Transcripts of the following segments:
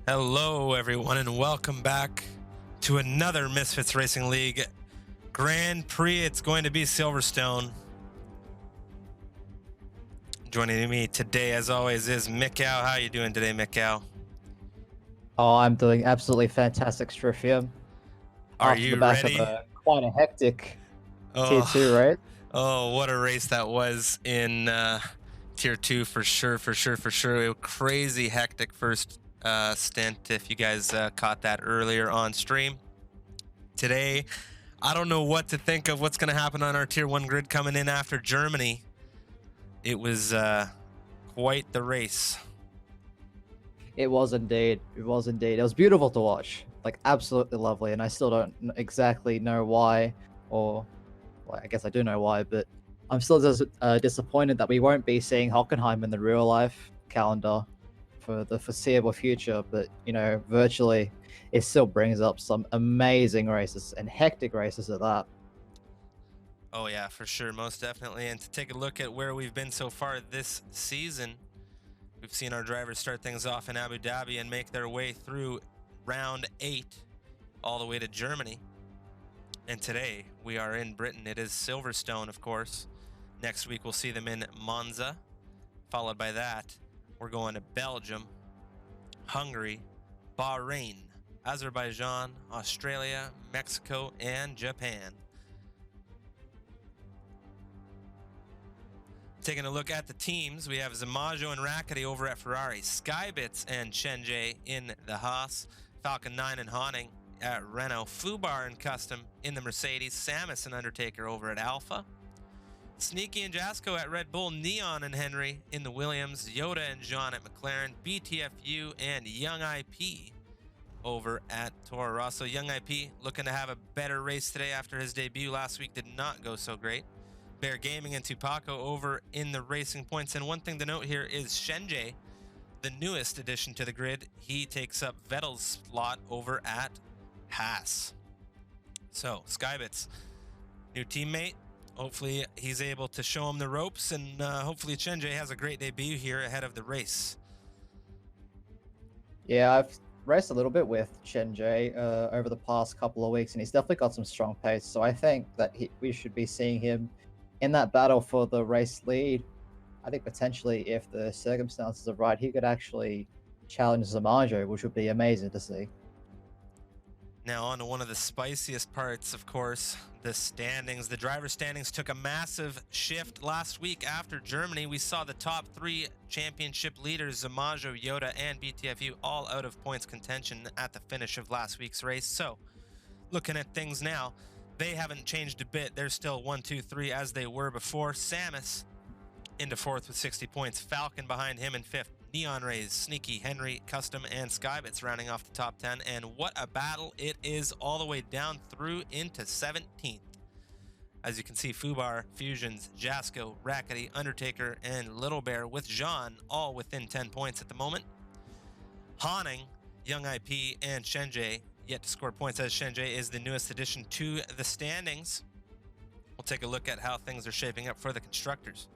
Hello, everyone, and welcome back to another Misfits Racing League Grand Prix. It's going to be Silverstone. Joining me today, as always, is Mikau. How you doing today, Mikau? Oh, I'm doing absolutely fantastic, Strifium. Are After the you back of ready? quite a hectic Tier 2 Oh, race. oh, what a race that was in Tier 2 for sure. A crazy hectic first stint, if you guys caught that earlier on stream. Today, I don't know what to think of what's going to happen on our Tier 1 grid coming in after Germany. It was quite the race. It was indeed. It was indeed. It was beautiful to watch. Like, absolutely lovely. And I still don't exactly know why, or well, I guess I do know why, but I'm still disappointed that we won't be seeing Hockenheim in the real life calendar for the foreseeable future. But, virtually, it still brings up some amazing races and hectic races at that. Oh yeah, for sure, most definitely. And to take a look at where we've been so far this season, we've seen our drivers start things off in Abu Dhabi and make their way through round 8 all the way to Germany. And today we are in Britain. It is Silverstone, of course. Next week we'll see them in Monza. Followed by that, we're going to Belgium, Hungary, Bahrain, Azerbaijan, Australia, Mexico, and Japan. Taking a look at the teams, we have Zamajo and Rackety over at Ferrari, Skybits and Shenjie in the Haas, Falcon 9 and Hawning at Renault, Fubar and Custom in the Mercedes, Samus and Undertaker over at Alpha, Sneaky and Jasco at Red Bull, Neon and Henry in the Williams, Yoda and John at McLaren, BTFU and Young IP over at Toro Rosso. Young IP looking to have a better race today after his debut last week did not go so great. Bear Gaming and Tupaco over in the Racing Points. And one thing to note here is Shenjie, the newest addition to the grid. He takes up Vettel's slot over at Haas. So, Skybits, new teammate. Hopefully he's able to show him the ropes, and hopefully Shenjie has a great debut here ahead of the race. Yeah, I've raced a little bit with Shenjie over the past couple of weeks, and he's definitely got some strong pace. So I think that we should be seeing him in that battle for the race lead. I think potentially, if the circumstances are right, he could actually challenge Zamajo, which would be amazing to see. Now on to one of the spiciest parts, of course, the standings. The driver standings took a massive shift last week after Germany. We saw the top 3 championship leaders, Zamajo, Yoda, and BTFU, all out of points contention at the finish of last week's race. So, looking at things now, they haven't changed a bit. They're still 1, 2, 3 as they were before. Samus into 4th with 60 points. Falcon behind him in 5th. Neon Rays, Sneaky, Henry, Custom, and Skybits rounding off the top 10. And what a battle it is all the way down through into 17th. As you can see, Fubar, Fusions, Jasco, Rackety, Undertaker, and Little Bear with Jean all within 10 points at the moment. Hawning, Young IP, and Shenjie yet to score points, as Shenjie is the newest addition to the standings. We'll take a look at how things are shaping up for the constructors.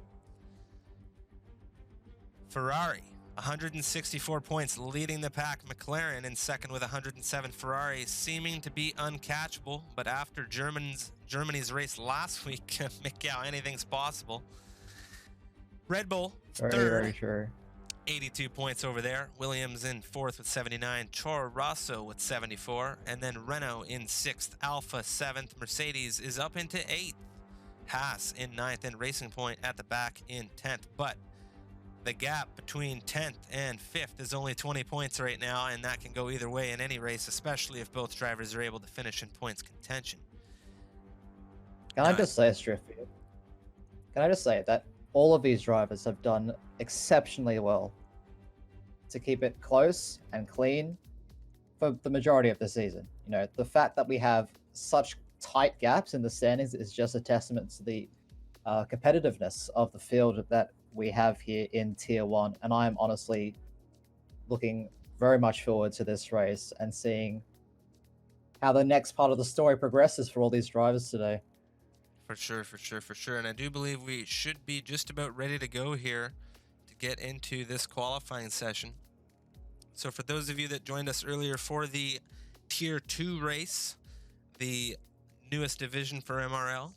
Ferrari, 164 points, leading the pack. McLaren in second with 107. Ferrari seeming to be uncatchable, but after Germany's race last week, Mikau, anything's possible. Red Bull, Very, third, very true. 82 points over there. Williams in 4th with 79. Toro Rosso with 74. And then Renault in 6th. Alpha 7th. Mercedes is up into 8th. Haas in 9th. And Racing Point at the back in 10th. But the gap between 10th and 5th is only 20 points right now, and that can go either way in any race, especially if both drivers are able to finish in points contention. Can I just say, Strifium? Can I just say that all of these drivers have done exceptionally well to keep it close and clean for the majority of the season. The fact that we have such tight gaps in the standings is just a testament to the competitiveness of the field that we have here in Tier 1. And I am honestly looking very much forward to this race and seeing how the next part of the story progresses for all these drivers today. For sure. And I do believe we should be just about ready to go here to get into this qualifying session. So for those of you that joined us earlier for the Tier 2 race, the newest division for MRL,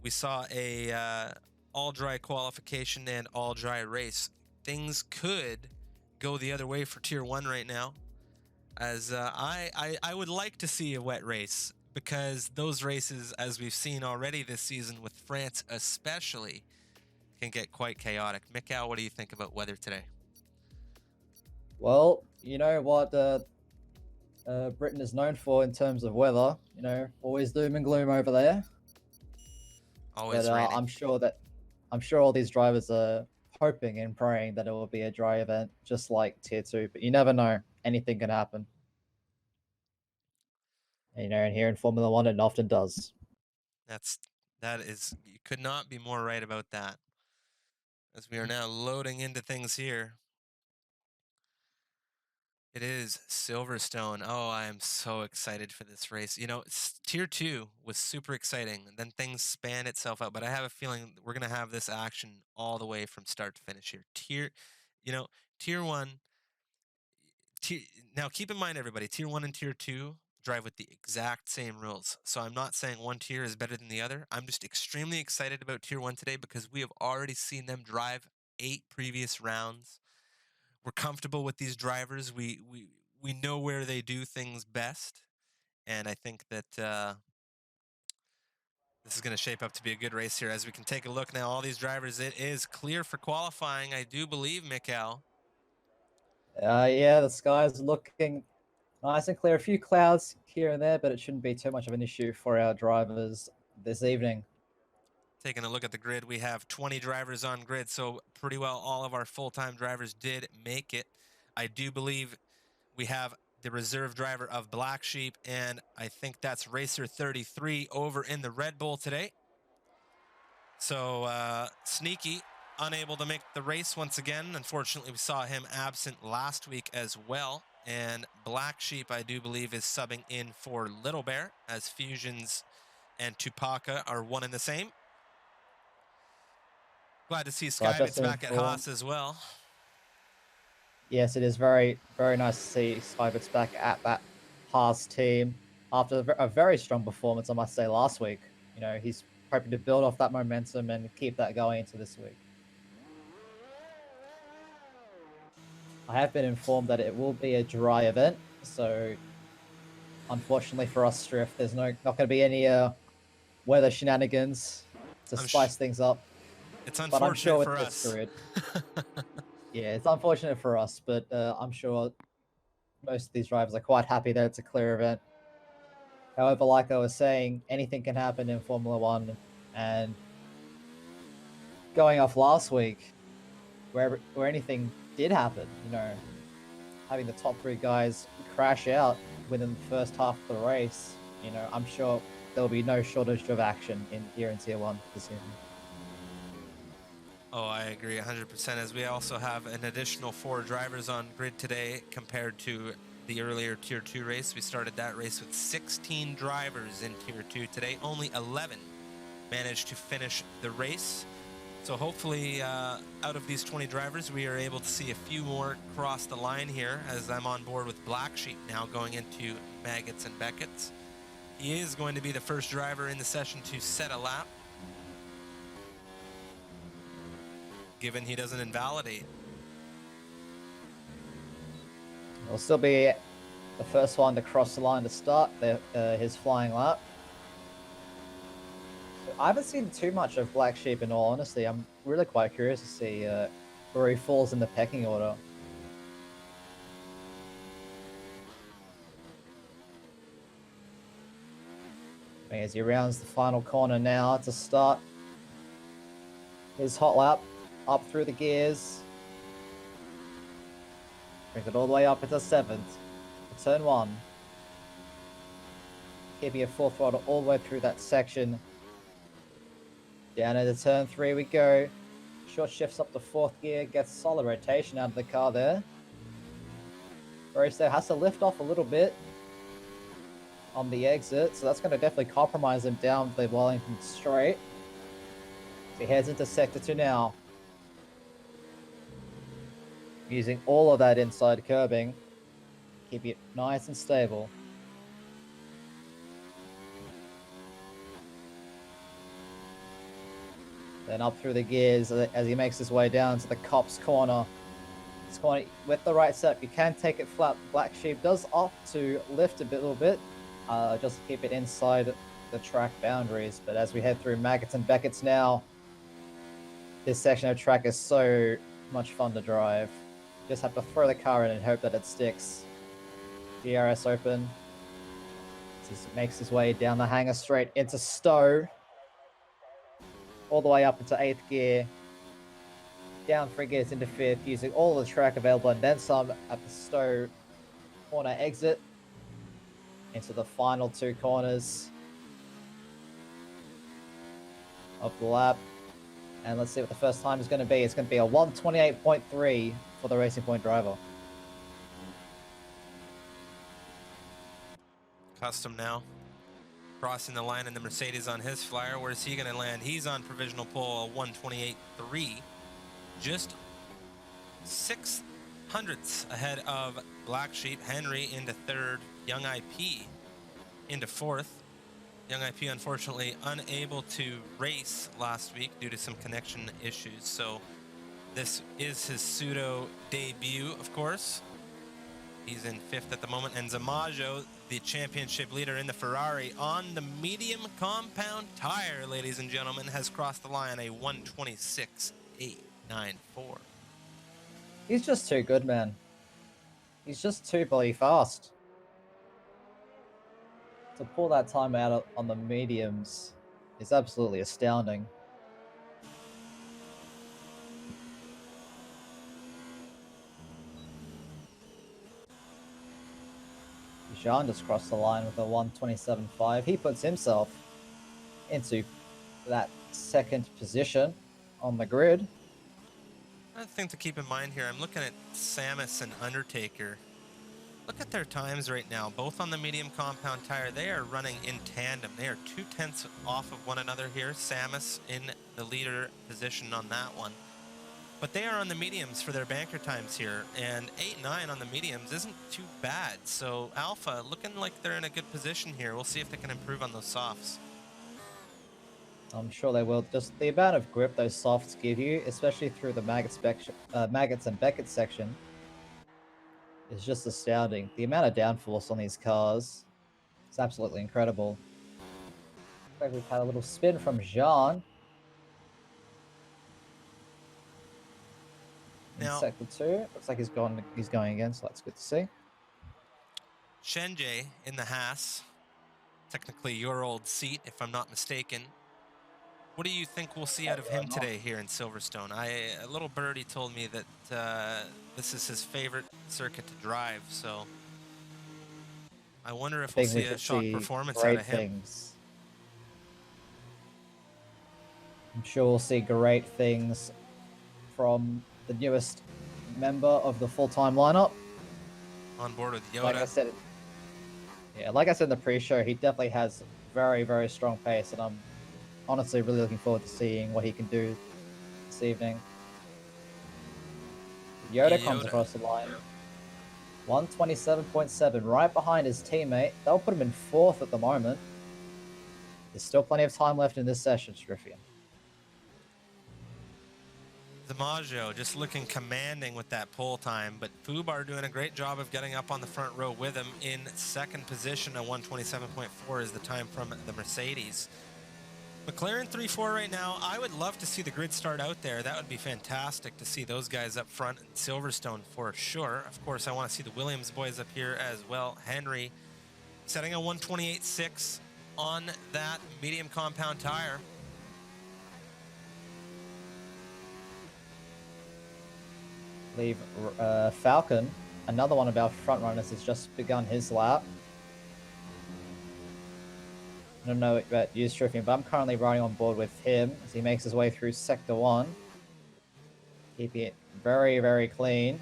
we saw a all-dry qualification and all-dry race. Things could go the other way for Tier 1 right now, as I would like to see a wet race, because those races, as we've seen already this season with France especially, can get quite chaotic. Mikal, what do you think about weather today? Well, you know what Britain is known for in terms of weather. You know, always doom and gloom over there. Always But raining. I'm sure all these drivers are hoping and praying that it will be a dry event, just like Tier 2. But you never know; anything can happen. And, you know, and here in Formula One, it often does. You could not be more right about that. As we are now loading into things here. It is Silverstone. Oh, I am so excited for this race. You know, Tier 2 was super exciting, and then things span itself out, but I have a feeling we're going to have this action all the way from start to finish here. Tier 1, now keep in mind, everybody, Tier 1 and Tier 2 drive with the exact same rules. So I'm not saying one tier is better than the other. I'm just extremely excited about Tier 1 today because we have already seen them drive 8 previous rounds. We're comfortable with these drivers. We know where they do things best, and I think that this is going to shape up to be a good race here. As we can take a look now, all these drivers, it is clear for qualifying, I do believe, Mikal. Yeah, the sky's looking nice and clear. A few clouds here and there, but it shouldn't be too much of an issue for our drivers this evening. Taking a look at the grid, we have 20 drivers on grid, so pretty well all of our full-time drivers did make it. I do believe we have the reserve driver of Black Sheep, and I think that's Racer 33 over in the Red Bull today. So Sneaky, unable to make the race once again. Unfortunately, we saw him absent last week as well. And Black Sheep, I do believe, is subbing in for Little Bear, as Fusions and Tupaka are one and the same. Glad to see Skybits back at Haas as well. Yes, it is very, very nice to see Skybits back at that Haas team after a very strong performance, I must say, last week. You know, he's hoping to build off that momentum and keep that going into this week. I have been informed that it will be a dry event, so unfortunately for us, Striff, there's not going to be any weather shenanigans to spice things up. It's unfortunate for us. Yeah, it's unfortunate for us, but I'm sure most of these drivers are quite happy that it's a clear event. However, like I was saying, anything can happen in Formula One, and going off last week, where anything did happen, you know, having the top 3 guys crash out within the first half of the race, you know, I'm sure there'll be no shortage of action here in Tier 1 this evening. Oh, I agree 100%, as we also have an additional 4 drivers on grid today compared to the earlier Tier 2 race. We started that race with 16 drivers in Tier 2 today. Only 11 managed to finish the race. So hopefully out of these 20 drivers, we are able to see a few more cross the line here, as I'm on board with Black Sheep now going into Maggots and Beckett's. He is going to be the first driver in the session to set a lap, given he doesn't invalidate. He'll still be the first one to cross the line to start his flying lap. I haven't seen too much of Black Sheep, in all honesty. I'm really quite curious to see where he falls in the pecking order. As he rounds the final corner now to start his hot lap up through the gears. Brings it all the way up into 7th. Turn 1. Keeping it full throttle all the way through that section. Down into turn 3 we go. Short shifts up to 4th gear, gets solid rotation out of the car there. Barista has to lift off a little bit on the exit, so that's going to definitely compromise him down the Wellington straight. So he heads into sector 2 now. Using all of that inside curbing. Keep it nice and stable. Then up through the gears as he makes his way down to the Copse corner. This corner, with the right setup, you can take it flat. Black Sheep does opt to lift a little bit, just to keep it inside the track boundaries. But as we head through Maggots and Beckett's now, this section of track is so much fun to drive. You just have to throw the car in and hope that it sticks. DRS open. He makes his way down the hanger straight into Stowe. All the way up into 8th gear. Down 3 gears into 5th, using all the track available and then some at the Stowe corner exit. Into the final 2 corners of the lap. And let's see what the first time is going to be. It's going to be a 1:28.3 for the Racing Point driver. Custom now. Crossing the line in the Mercedes on his flyer. Where's he going to land? He's on provisional pole, 1:28.3. Just 0.06 ahead of Black Sheep. Henry into 3rd. Young IP into 4th. Young IP, unfortunately, unable to race last week due to some connection issues. So this is his pseudo debut, of course. He's in 5th at the moment. And Zamajo, the championship leader in the Ferrari, on the medium compound tire, ladies and gentlemen, has crossed the line, a 1:26.894. He's just too good, man. He's just too bloody fast. To pull that time out on the mediums is absolutely astounding. Jean just crossed the line with a 1:27.5. He puts himself into that 2nd position on the grid. Another thing to keep in mind here, I'm looking at Samus and Undertaker. Look at their times right now, both on the medium compound tire. They are running in tandem. They are 0.2 off of one another here. Samus in the leader position on that one. But they are on the mediums for their banker times here, and 8.9 on the mediums isn't too bad. So Alpha looking like they're in a good position here. We'll see if they can improve on those softs. I'm sure they will. Just the amount of grip those softs give you, especially through the Maggots and Beckett section, is just astounding. The amount of downforce on these cars is absolutely incredible. Looks like we've had a little spin from Jean. Now, sector 2, looks like he's going again, so that's good to see. Shenjie in the Haas, technically your old seat, if I'm not mistaken. What do you think we'll see out of him today here in Silverstone? A little birdie told me that this is his favorite circuit to drive, so I wonder if we'll see a shock performance out of him. I'm sure we'll see great things from the newest member of the full-time lineup. On board with Yoda. Like I said in the pre-show, he definitely has very, very strong pace, and I'm honestly really looking forward to seeing what he can do this evening. Yoda comes across the line. 1:27.7, right behind his teammate. They'll put him in 4th at the moment. There's still plenty of time left in this session, Striffian. Zamajo just looking commanding with that pole time, but Fubar doing a great job of getting up on the front row with him in 2nd position. A 1:27.4 is the time from the Mercedes. McLaren 3-4 right now. I would love to see the grid start out there. That would be fantastic to see those guys up front in Silverstone for sure. Of course, I want to see the Williams boys up here as well. Henry setting a 1:28.6 on that medium compound tire. I believe Falcon, another one of our front runners, has just begun his lap. I don't know about you, Striffian, but I'm currently riding on board with him as he makes his way through Sector 1. Keeping it very, very clean.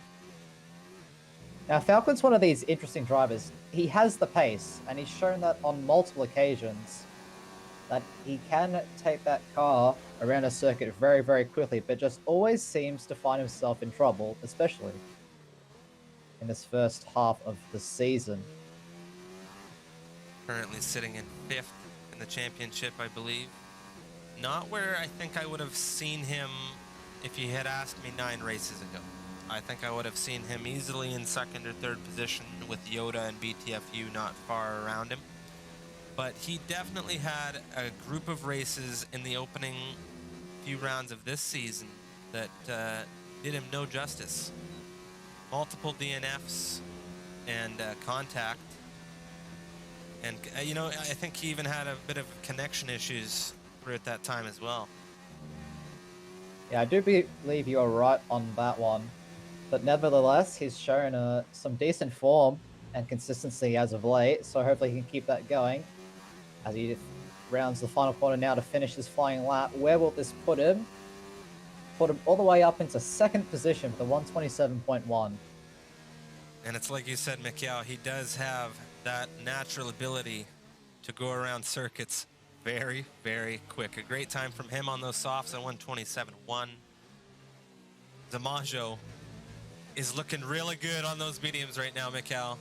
Now, Falcon's one of these interesting drivers. He has the pace, and he's shown that on multiple occasions, that he can take that car around a circuit very, very quickly, but just always seems to find himself in trouble, especially in this first half of the season. Currently sitting in 5th in the championship, I believe. Not where I think I would have seen him if you had asked me 9 races ago. I think I would have seen him easily in 2nd or 3rd position with Yoda and BTFU not far around him. But he definitely had a group of races in the opening few rounds of this season that did him no justice. Multiple DNFs and contact. And, you know, I think he even had a bit of connection issues at that time as well. Yeah, I do believe you're right on that one. But nevertheless, he's shown some decent form and consistency as of late, so hopefully he can keep that going as he rounds the final corner now to finish his flying lap. Where will this put him? Put him all the way up into 2nd position with a 127.1. And it's like you said, Mikhail, he does have that natural ability to go around circuits very, very quick. A great time from him on those softs at 127.1. Zamajo is looking really good on those mediums right now, Mikhail.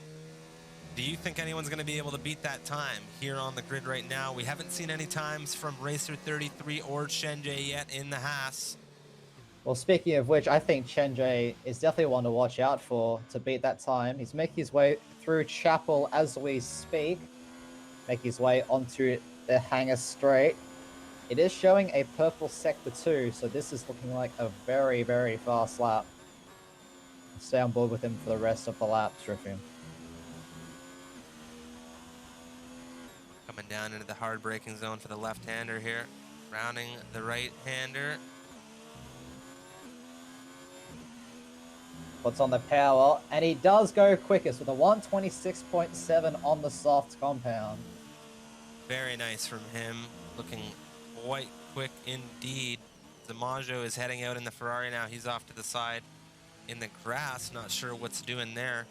Do you think anyone's going to be able to beat that time here on the grid right now? We haven't seen any times from Racer 33 or Shenjay yet in the Haas. Well, speaking of which, I think Shenjay is definitely one to watch out for to beat that time. He's making his way through Chapel as we speak, making his way onto the hangar straight. It is showing a purple sector 2, so this is looking like a very, very fast lap. Stay on board with him for the rest of the lap, Triffium. Coming down into the hard braking zone for the left-hander here. Rounding the right-hander. Puts on the power, and he does go quickest with a 126.7 on the soft compound. Very nice from him. Looking quite quick indeed. Zamajo is heading out in the Ferrari now. He's off to the side in the grass. Not sure what's doing there.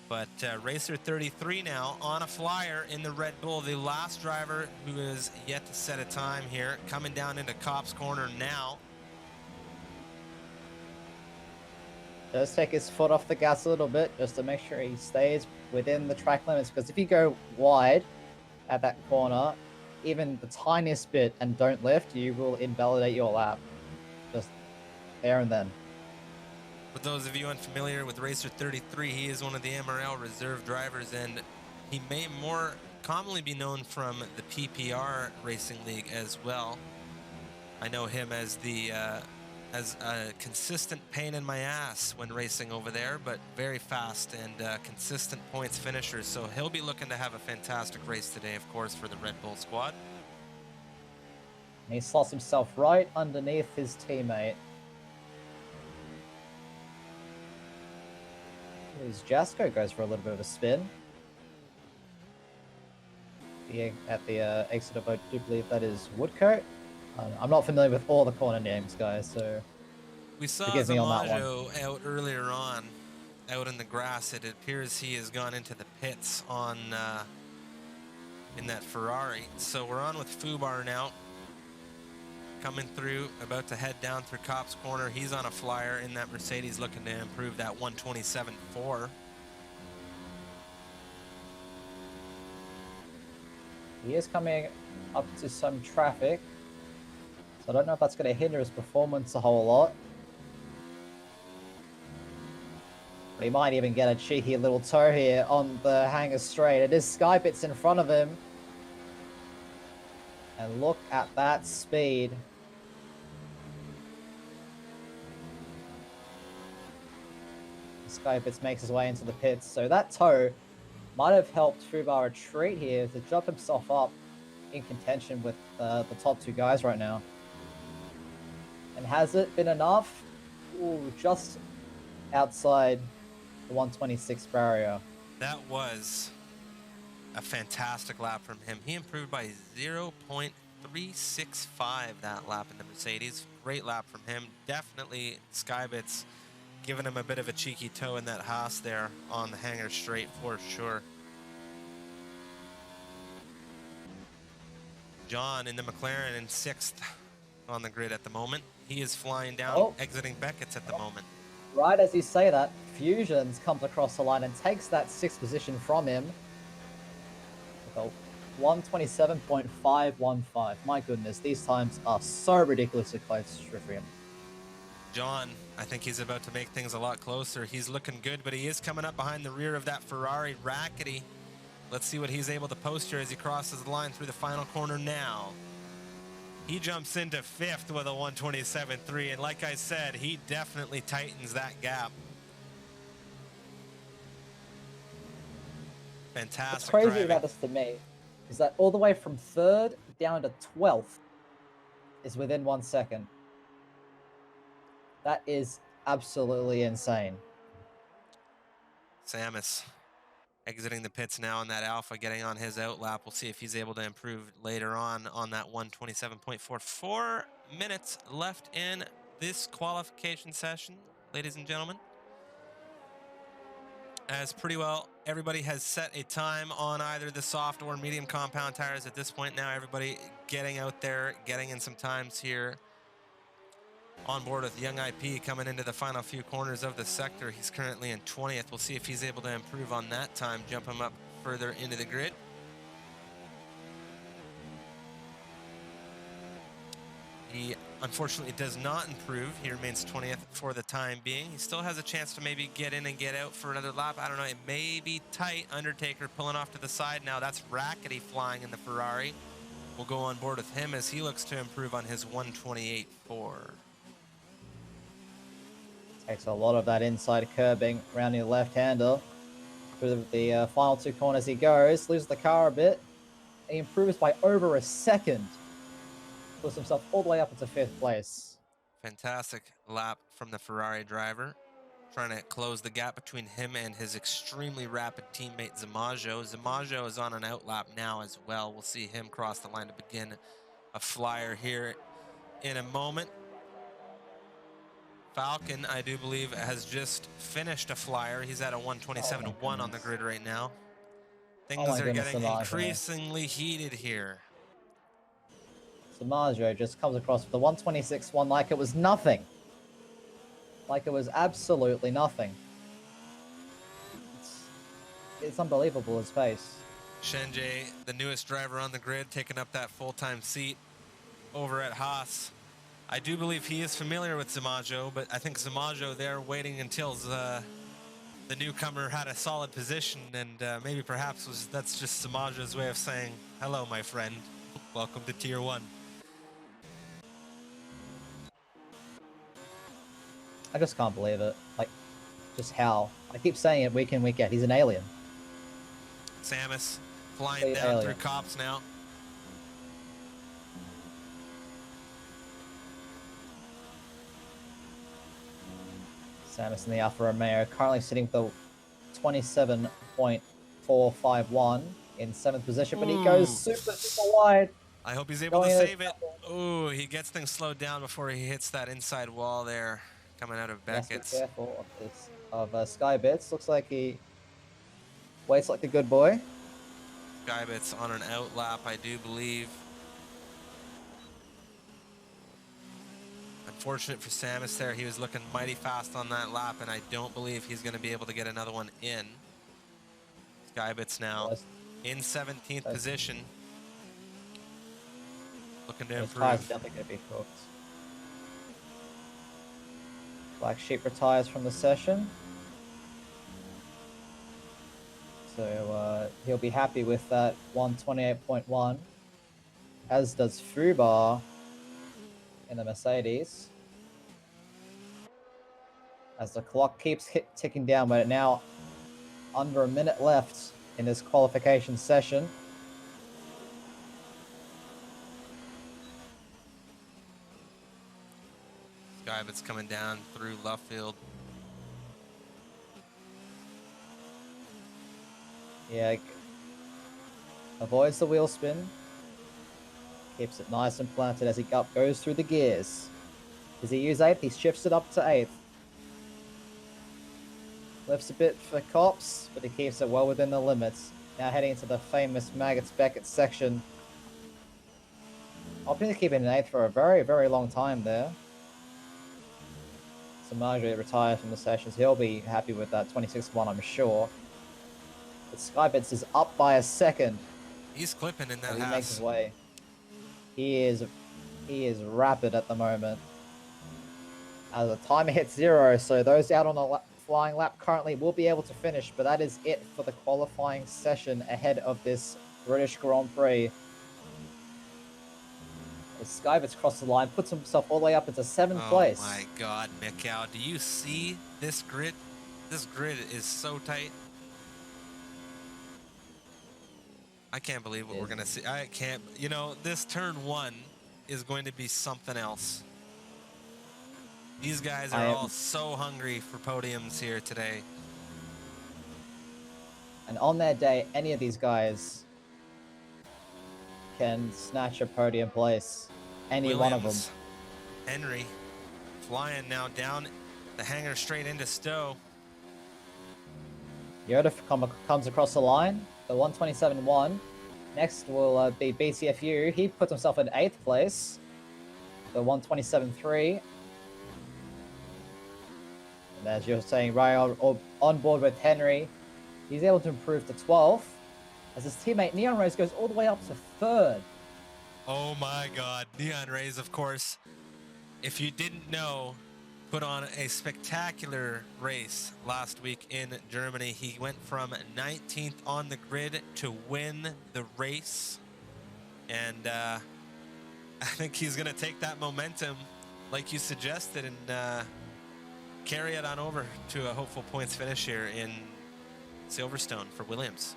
But Racer 33 now on a flyer in the Red Bull. The last driver who is yet to set a time here. Coming down into Copse Corner now. Just take his foot off the gas a little bit just to make sure he stays within the track limits. Because if you go wide at that corner, even the tiniest bit, and don't lift, you will invalidate your lap. Just there and then. For those of you unfamiliar with Racer 33, he is one of the MRL reserve drivers, and he may more commonly be known from the PPR Racing League as well. I know him as as a consistent pain in my ass when racing over there, but very fast and consistent points finisher. So he'll be looking to have a fantastic race today, of course, for the Red Bull squad. And he slots himself right underneath his teammate. His Jasco goes for a little bit of a spin. At the exit of, I do believe that is Woodcote. I'm not familiar with all the corner names, guys, so we saw forgive me on that one. Zamajo out earlier on, out in the grass. It appears he has gone into the pits on in that Ferrari. So we're on with Fubar now. Coming through, about to head down through Copse Corner. He's on a flyer in that Mercedes, looking to improve that 127.4. He is coming up to some traffic, so I don't know if that's going to hinder his performance a whole lot. But he might even get a cheeky little toe here on the hangar straight. It is Skybits in front of him. And look at that speed. Skybits makes his way into the pits, so that toe might have helped Fubar retreat here to jump himself up in contention with the top 2 guys right now. And has it been enough? Ooh, just outside the 126 barrier. That was a fantastic lap from him. He improved by 0.365 that lap in the Mercedes. Great lap from him. Definitely Skybits giving him a bit of a cheeky toe in that Haas there on the hangar straight for sure. John in the McLaren in 6th on the grid at the moment. He is flying down, exiting Beckett's at the moment. Right as you say that, Fusions comes across the line and takes that 6th position from him. With a 127.515. My goodness, these times are so ridiculously close for him. John, I think he's about to make things a lot closer. He's looking good, but he is coming up behind the rear of that Ferrari. Rackety. Let's see what he's able to post here as he crosses the line through the final corner now. He jumps into 5th with a 127.3, and like I said, he definitely tightens that gap. Fantastic What's crazy driving. about this to me is that all the way from 3rd down to 12th is within 1 second. That is absolutely insane. Samus exiting the pits now on that Alpha, getting on his outlap. We'll see if he's able to improve later on that 127.4. 4 minutes left in this qualification session, ladies and gentlemen. As pretty well everybody has set a time on either the soft or medium compound tires at this point. Now everybody getting out there, getting in some times here. On board with Young IP coming into the final few corners of the sector. He's currently in 20th. We'll see if he's able to improve on that time, jump him up further into the grid. He unfortunately does not improve. He remains 20th for the time being. He still has a chance to maybe get in and get out for another lap. I don't know, it may be tight. Undertaker pulling off to the side now. That's Rackety flying in the Ferrari. We'll go on board with him as he looks to improve on his 128.4. Takes a lot of that inside curbing around the left-hander. Through the final 2 corners he goes, loses the car a bit. He improves by over a second. Puts himself all the way up into 5th place. Fantastic lap from the Ferrari driver. Trying to close the gap between him and his extremely rapid teammate Zamajo. Zamajo is on an outlap now as well. We'll see him cross the line to begin a flyer here in a moment. Falcon, I do believe, has just finished a flyer. He's at a 127.1 on the grid right now. Things are getting increasingly heated here. Zamajo just comes across with the 126.1 like it was nothing. Like it was absolutely nothing. It's unbelievable, his pace. Shenjay, the newest driver on the grid, taking up that full-time seat over at Haas. I do believe he is familiar with Zamajo, but I think Zamajo there waiting until the newcomer had a solid position, and maybe perhaps that's just Zamajo's way of saying, hello, my friend. Welcome to Tier 1. I just can't believe it. Like, just how. I keep saying it week in, week out. He's an alien. Samus flying down through cops now. Samus in the Alfa Romeo, currently sitting with the 27.451 in 7th position, but he goes super wide. I hope he's able to save it. Oh, he gets things slowed down before he hits that inside wall there, coming out of Beckett's. Be careful of Skybits. Looks like he waits like a good boy. Skybits on an outlap, I do believe. Unfortunate for Samus there. He was looking mighty fast on that lap, and I don't believe he's going to be able to get another one in. Skybits now in 17th position. Looking to improve. Tires definitely going to be cooked. Black Sheep retires from the session. So he'll be happy with that 128.1. As does Fubar in the Mercedes. As the clock keeps ticking down, we're now under a minute left in this qualification session. Skybit's coming down through Luffield. Yeah, avoids the wheel spin. Keeps it nice and planted as he goes through the gears. Does he use 8th? He shifts it up to 8th. Lifts a bit for cops, but he keeps it well within the limits. Now heading into the famous Maggots Beckett section. Opting to keep it in 8th for a very, very long time there. Samajo retires from the sessions, he'll be happy with that 26-1, I'm sure. But Skybits is up by a second. He's clipping in that As he makes his Haas. way. He is rapid at the moment. As the timer hits 0, so those out on a flying lap currently will be able to finish, but that is it for the qualifying session ahead of this British Grand Prix. As Skybits crosses the line, puts himself all the way up into 7th place. Oh my God, Mikau, do you see this grid? This grid is so tight. I can't believe what we're gonna see. I can't, you know, this turn 1 is going to be something else. These guys are all so hungry for podiums here today. And on their day, any of these guys can snatch a podium place. Any one of them. Henry flying now down the hangar straight into Stowe. Yoda comes across the line, the 127.1. Next will be BCFU. He puts himself in 8th place, the 127.3. And as you're saying, right on board with Henry, he's able to improve to 12th, as his teammate Neon Rays goes all the way up to 3rd. Oh my God, Neon Rays, of course. If you didn't know, put on a spectacular race last week in Germany. He went from 19th on the grid to win the race. And I think he's going to take that momentum, like you suggested, and carry it on over to a hopeful points finish here in Silverstone for Williams.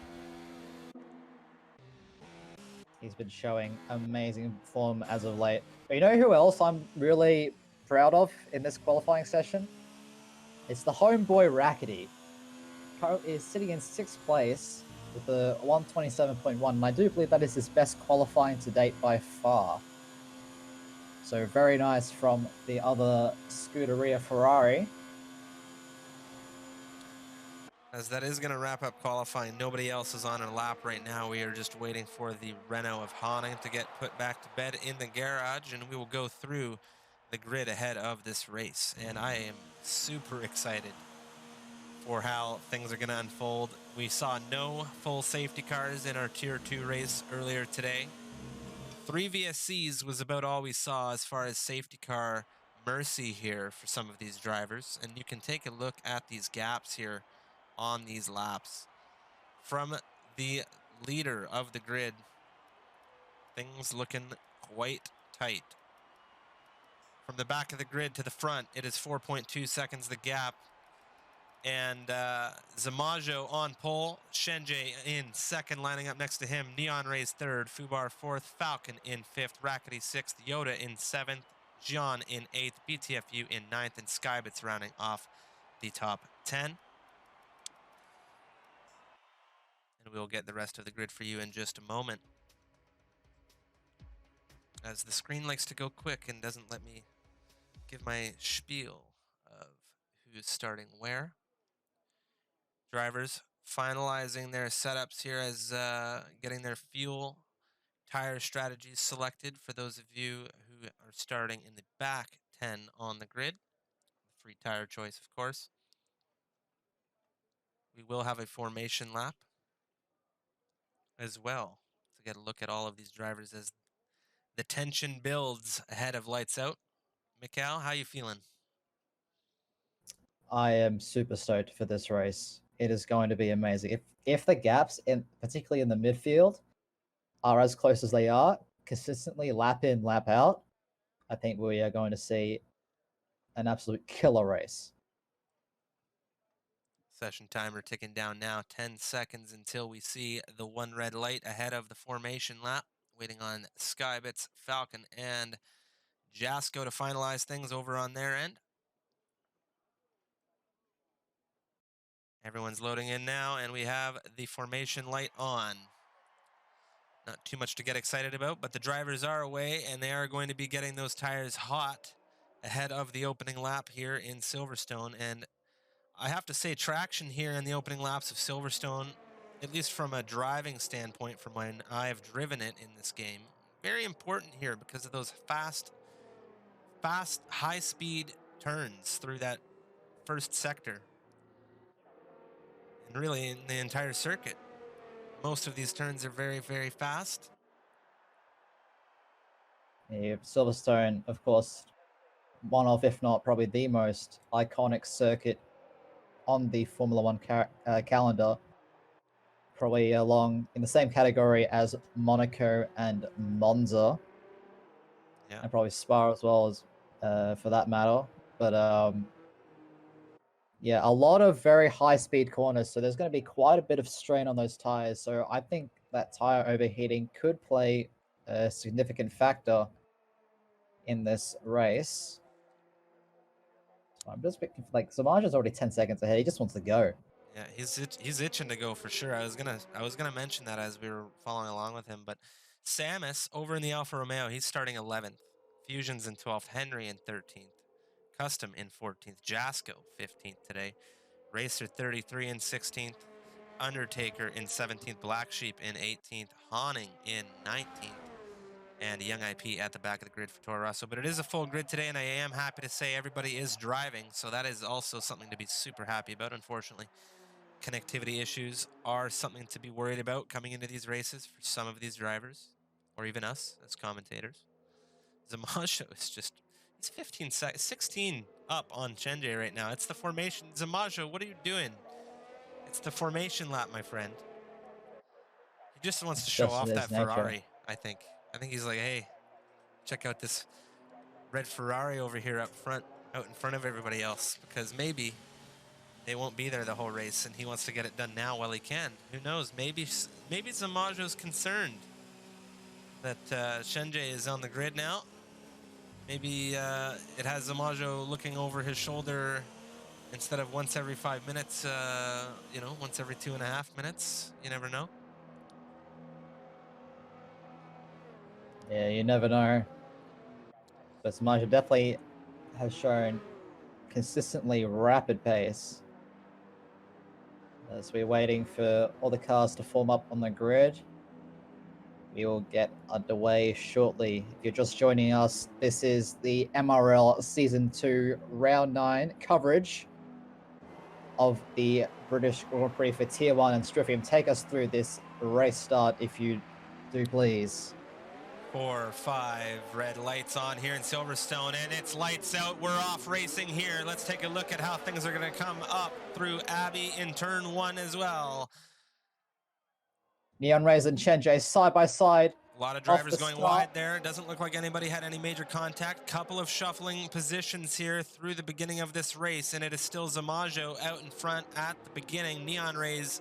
He's been showing amazing form as of late. But you know who else I'm really proud of in this qualifying session? It's the homeboy Rackety. Currently is sitting in 6th place with the 127.1, and I do believe that is his best qualifying to date by far. So very nice from the other Scuderia Ferrari. As that is going to wrap up qualifying. Nobody else is on a lap right now. We are just waiting for the Renault of Honing to get put back to bed in the garage, and we will go through the grid ahead of this race. And I am super excited for how things are going to unfold. We saw no full safety cars in our Tier 2 race earlier today. 3 VSCs was about all we saw as far as safety car mercy here for some of these drivers. And you can take a look at these gaps here on these laps. From the leader of the grid, things looking quite tight. From the back of the grid to the front, it is 4.2 seconds the gap. And Zamajo on pole, Shenjie in 2nd, lining up next to him. Neon Rays 3rd, Fubar 4th, Falcon in 5th, Rackety 6th, Yoda in 7th, Jian in 8th, BTFU in 9th, and Skybits rounding off the top 10. And we'll get the rest of the grid for you in just a moment, as the screen likes to go quick and doesn't let me give my spiel of who's starting where. Drivers finalizing their setups here as getting their fuel tire strategies selected for those of you who are starting in the back 10 on the grid. Free tire choice, of course. We will have a formation lap as well to get a look at all of these drivers as the tension builds ahead of lights out. Mikal, how you feeling? I am super stoked for this race. It is going to be amazing. If the gaps, particularly in the midfield, are as close as they are, consistently lap in, lap out, I think we are going to see an absolute killer race. Session timer ticking down now. 10 seconds until we see the one red light ahead of the formation lap. Waiting on Skybits, Falcon, and Jasco to finalize things over on their end. Everyone's loading in now, and we have the formation light on. Not too much to get excited about, but the drivers are away, and they are going to be getting those tires hot ahead of the opening lap here in Silverstone. And I have to say, traction here in the opening laps of Silverstone, at least from a driving standpoint, from when I have driven it in this game, very important here because of those fast, high-speed turns through that first sector. And really in the entire circuit. Most of these turns are very, very fast. Yeah, Silverstone, of course, one of, if not probably the most iconic circuit on the Formula One calendar. Probably along in the same category as Monaco and Monza. Yeah. And probably Spa as well, as for that matter. But yeah, a lot of very high speed corners, so there's going to be quite a bit of strain on those tires. So I think that tire overheating could play a significant factor in this race. So I'm just like Zamaja's already 10 seconds ahead. He just wants to go. Yeah, he's itching to go for sure. I was gonna mention that as we were following along with him, but Samus over in the Alfa Romeo, he's starting 11th. Fusion's in 12th. Henry in 13th. Custom in 14th. Jasko 15th today. Racer 33 in 16th. Undertaker in 17th. Black Sheep in 18th. Hawning in 19th. And Young IP at the back of the grid for Toro Rosso. But it is a full grid today, and I am happy to say everybody is driving, so that is also something to be super happy about. Unfortunately, connectivity issues are something to be worried about coming into these races for some of these drivers, or even us as commentators. Zamajo is just, he's 16 up on Chenjay right now. It's the formation. Zamajo, what are you doing? It's the formation lap, my friend. He just wants to show off that Ferrari, I think. I think he's like, hey, check out this red Ferrari over here up front, out in front of everybody else, because maybe they won't be there the whole race, and he wants to get it done now while he can. Who knows? Maybe Zamajo's concerned that Chenjay is on the grid now. Maybe it has Zamajo looking over his shoulder instead of once every 5 minutes, once every 2.5 minutes. You never know. Yeah, you never know. But Zamajo definitely has shown consistently rapid pace. As we're waiting for all the cars to form up on the grid, we will get underway shortly. If you're just joining us, this is the MRL Season 2 Round 9 coverage of the British Grand Prix for Tier 1 and Stryfium. Take us through this race start, if you do please. 4, 5 red lights on here in Silverstone, and it's lights out. We're off racing here. Let's take a look at how things are going to come up through Abbey in turn 1 as well. Neon Rays and Chenjay side by side. A lot of drivers going wide there. Doesn't look like anybody had any major contact. Couple of shuffling positions here through the beginning of this race, and it is still Zamajo out in front at the beginning. Neon Rays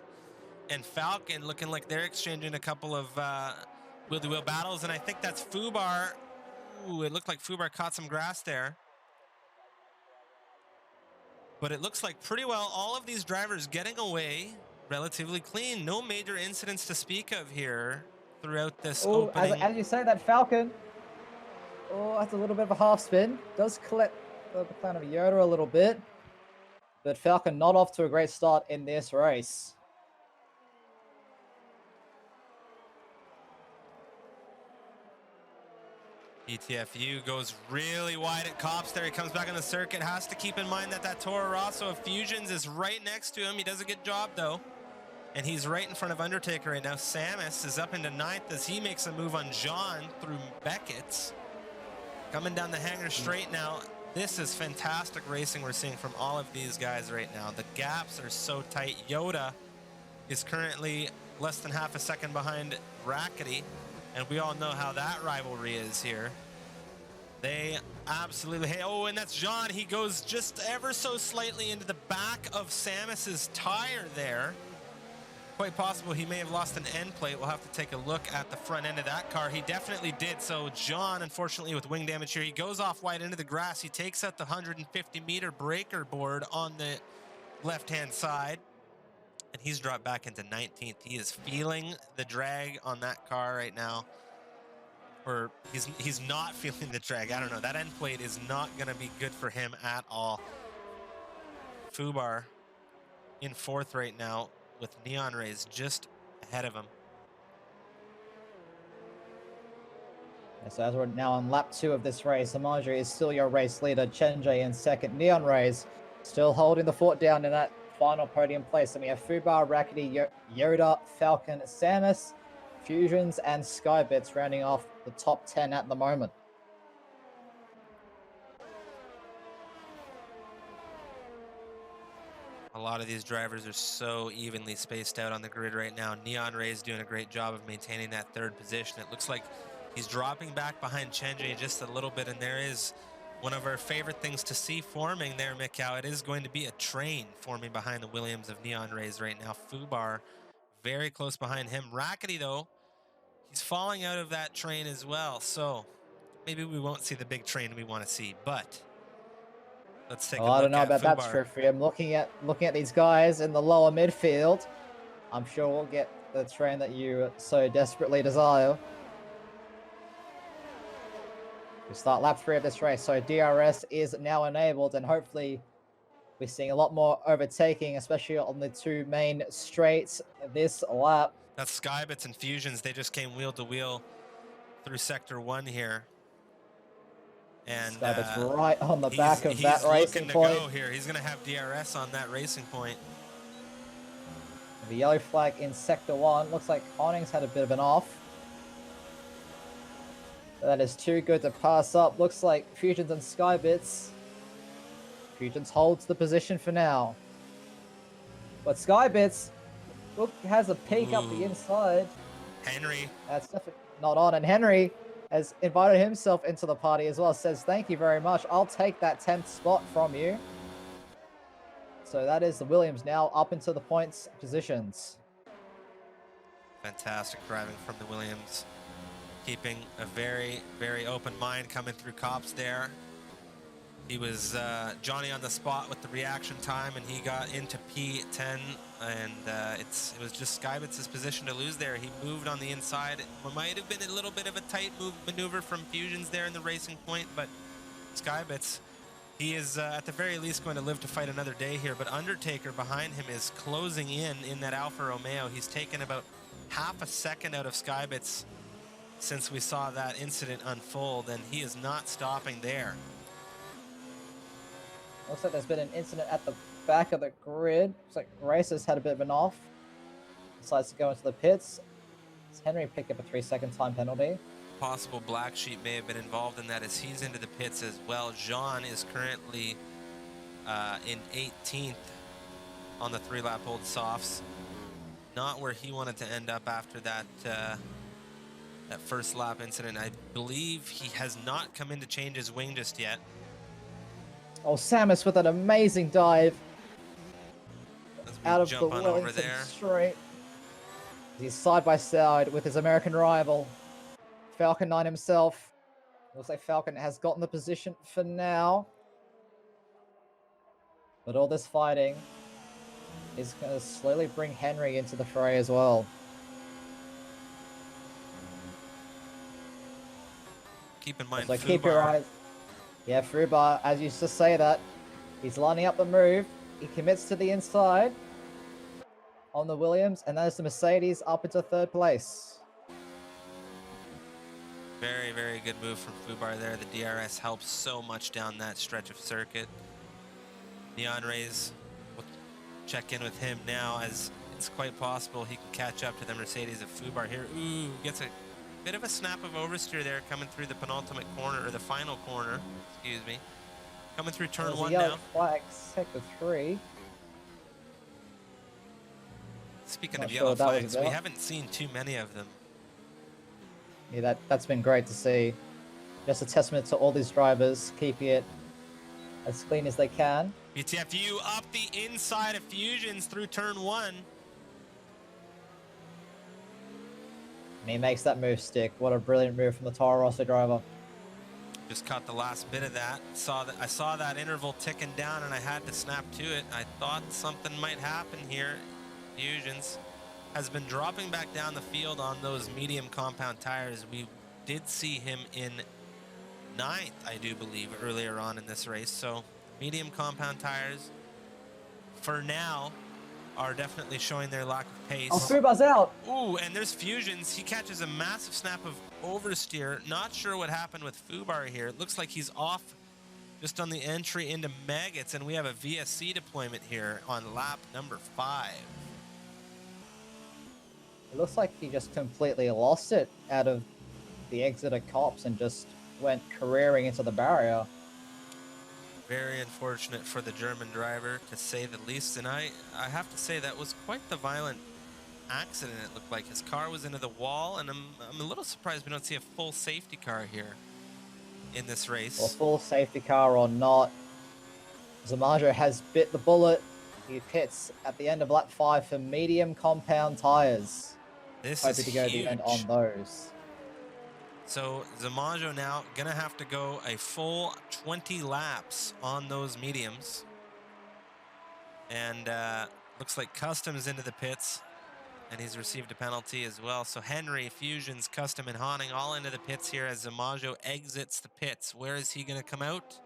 and Falcon looking like they're exchanging a couple of wheel-to-wheel battles, and I think that's Fubar. Ooh, it looked like Fubar caught some grass there. But it looks like pretty well all of these drivers getting away relatively clean. No major incidents to speak of here throughout this opening. As you say, that Falcon, that's a little bit of a half spin. Does collect the plan of Yoda a little bit. But Falcon not off to a great start in this race. ETFU goes really wide at Cops there. He comes back on the circuit. Has to keep in mind that Toro Rosso of Fusions is right next to him. He does a good job, though. And he's right in front of Undertaker right now. Samus is up into 9th as he makes a move on Jean through Beckett's. Coming down the hanger straight now. This is fantastic racing we're seeing from all of these guys right now. The gaps are so tight. Yoda is currently less than half a second behind Rackety. And we all know how that rivalry is here. They absolutely, and that's Jean. He goes just ever so slightly into the back of Samus's tire there. Quite possible he may have lost an end plate. We'll have to take a look at the front end of that car. He definitely did. So John, unfortunately, with wing damage here, he goes off wide into the grass. He takes out the 150-meter breaker board on the left-hand side. And he's dropped back into 19th. He is feeling the drag on that car right now. Or he's not feeling the drag. I don't know. That end plate is not going to be good for him at all. Fubar in 4th right now with Neon Rays just ahead of him. So as we're now on lap 2 of this race, Amaja is still your race leader. Chenjay in second. Neon Rays still holding the fort down in that final podium place. And we have Fubar, Rackety, Yoda, Falcon, Samus, Fusions, and Skybits rounding off the top 10 at the moment. A lot of these drivers are so evenly spaced out on the grid right now. Neon Ray's doing a great job of maintaining that third position. It looks like he's dropping back behind Chenjay just a little bit, and there is one of our favorite things to see forming there, Mikau. It is going to be a train forming behind the Williams of Neon Rays right now. Fubar very close behind him. Rackety, though, he's falling out of that train as well, so maybe we won't see the big train we want to see, but let's take a look I don't know at about that, Fubar. Striffy. I'm looking at these guys in the lower midfield. I'm sure we'll get the train that you so desperately desire. We start lap 3 of this race, so DRS is now enabled, and hopefully we're seeing a lot more overtaking, especially on the 2 main straights this lap. That's Skybits and Fusions. They just came wheel to wheel through sector 1 here. And Skybits right on the back of that racing point. He's looking to go here. He's going to have DRS on that racing point. The yellow flag in sector 1. Looks like Honning's had a bit of an off. That is too good to pass up. Looks like Fusions and Skybits. Fusions holds the position for now. But Skybits, look, has a peek up the inside. Henry. That's definitely not on. And Henry has invited himself into the party as well. Says, thank you very much. I'll take that 10th spot from you. So that is the Williams now up into the points positions. Fantastic driving from the Williams. Keeping a very, very open mind coming through cops there. He was Johnny on the spot with the reaction time, and he got into P10, and it was just Skybits' position to lose there. He moved on the inside. It might have been a little bit of a tight maneuver from Fusions there in the racing point, but Skybits, he is at the very least going to live to fight another day here. But Undertaker behind him is closing in that Alfa Romeo. He's taken about half a second out of Skybits since we saw that incident unfold, and he is not stopping there. Looks like there's been an incident at the back of the grid. Looks like Racers had a bit of an off. Decides to go into the pits. Henry picked up a 3-second time penalty. Possible black sheep may have been involved in that as he's into the pits as well. Jean is currently in 18th on the 3-lap old softs. Not where he wanted to end up after that that first lap incident. I believe he has not come in to change his wing just yet. Oh, Samus with an amazing dive out of the over there. Straight. He's side by side with his American rival, Falcon 9 himself. Looks like Falcon has gotten the position for now. But all this fighting is going to slowly bring Henry into the fray as well. Keep in mind, so keep your eyes. Yeah, Fubar, as you used to say that, he's lining up the move. He commits to the inside on the Williams, and that is the Mercedes up into 3rd place. Very, very good move from Fubar there. The DRS helps so much down that stretch of circuit. Neon Rays, we'll check in with him now, as it's quite possible he can catch up to the Mercedes of Fubar here. Ooh, gets a bit of a snap of oversteer there coming through the penultimate corner, or the final corner, excuse me. Coming through turn 1 now. Flag, sector 3. Speaking of yellow flags, we haven't seen too many of them. Yeah, that's been great to see. Just a testament to all these drivers keeping it as clean as they can. BTFU up the inside of Fusions through turn 1. And he makes that move stick. What a brilliant move from the Toro Rosso driver. Just caught the last bit of that. I saw that interval ticking down, and I had to snap to it. I thought something might happen here. Fusions has been dropping back down the field on those medium compound tires. We did see him in 9th, I do believe, earlier on in this race. So medium compound tires for now are definitely showing their lack of pace. Oh, Fuba's out. Ooh, and there's Fusions. He catches a massive snap of oversteer. Not sure what happened with Fubar here. It looks like he's off just on the entry into Maggots, and we have a VSC deployment here on lap number 5. It looks like he just completely lost it out of the exit of Cops and just went careering into the barrier. Very unfortunate for the German driver, to say the least. And I have to say that was quite the violent accident. It looked like his car was into the wall, and I'm a little surprised we don't see a full safety car here in this race. Well, full safety car or not, Zamajo has bit the bullet. He pits at the end of lap 5 for medium compound tires. This Hoping is to go huge. the end on those. So Zamajo now gonna have to go a full 20 laps on those mediums. And looks like Customs into the pits, and he's received a penalty as well. So Henry, Fusions, Custom, and Honning all into the pits here as Zamajo exits the pits. Where is he gonna come out?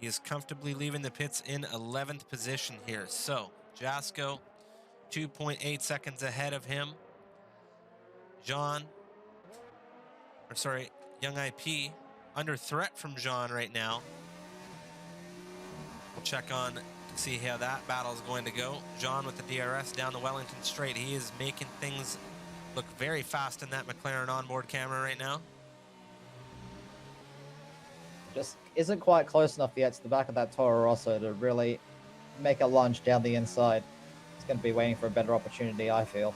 He is comfortably leaving the pits in 11th position here. So Jasko, 2.8 seconds ahead of him. Young IP, under threat from Jean right now. We'll check on to see how that battle is going to go. Jean with the DRS down the Wellington straight. He is making things look very fast in that McLaren onboard camera right now. Just isn't quite close enough yet to the back of that Toro Rosso to really make a lunge down the inside. He's going to be waiting for a better opportunity, I feel.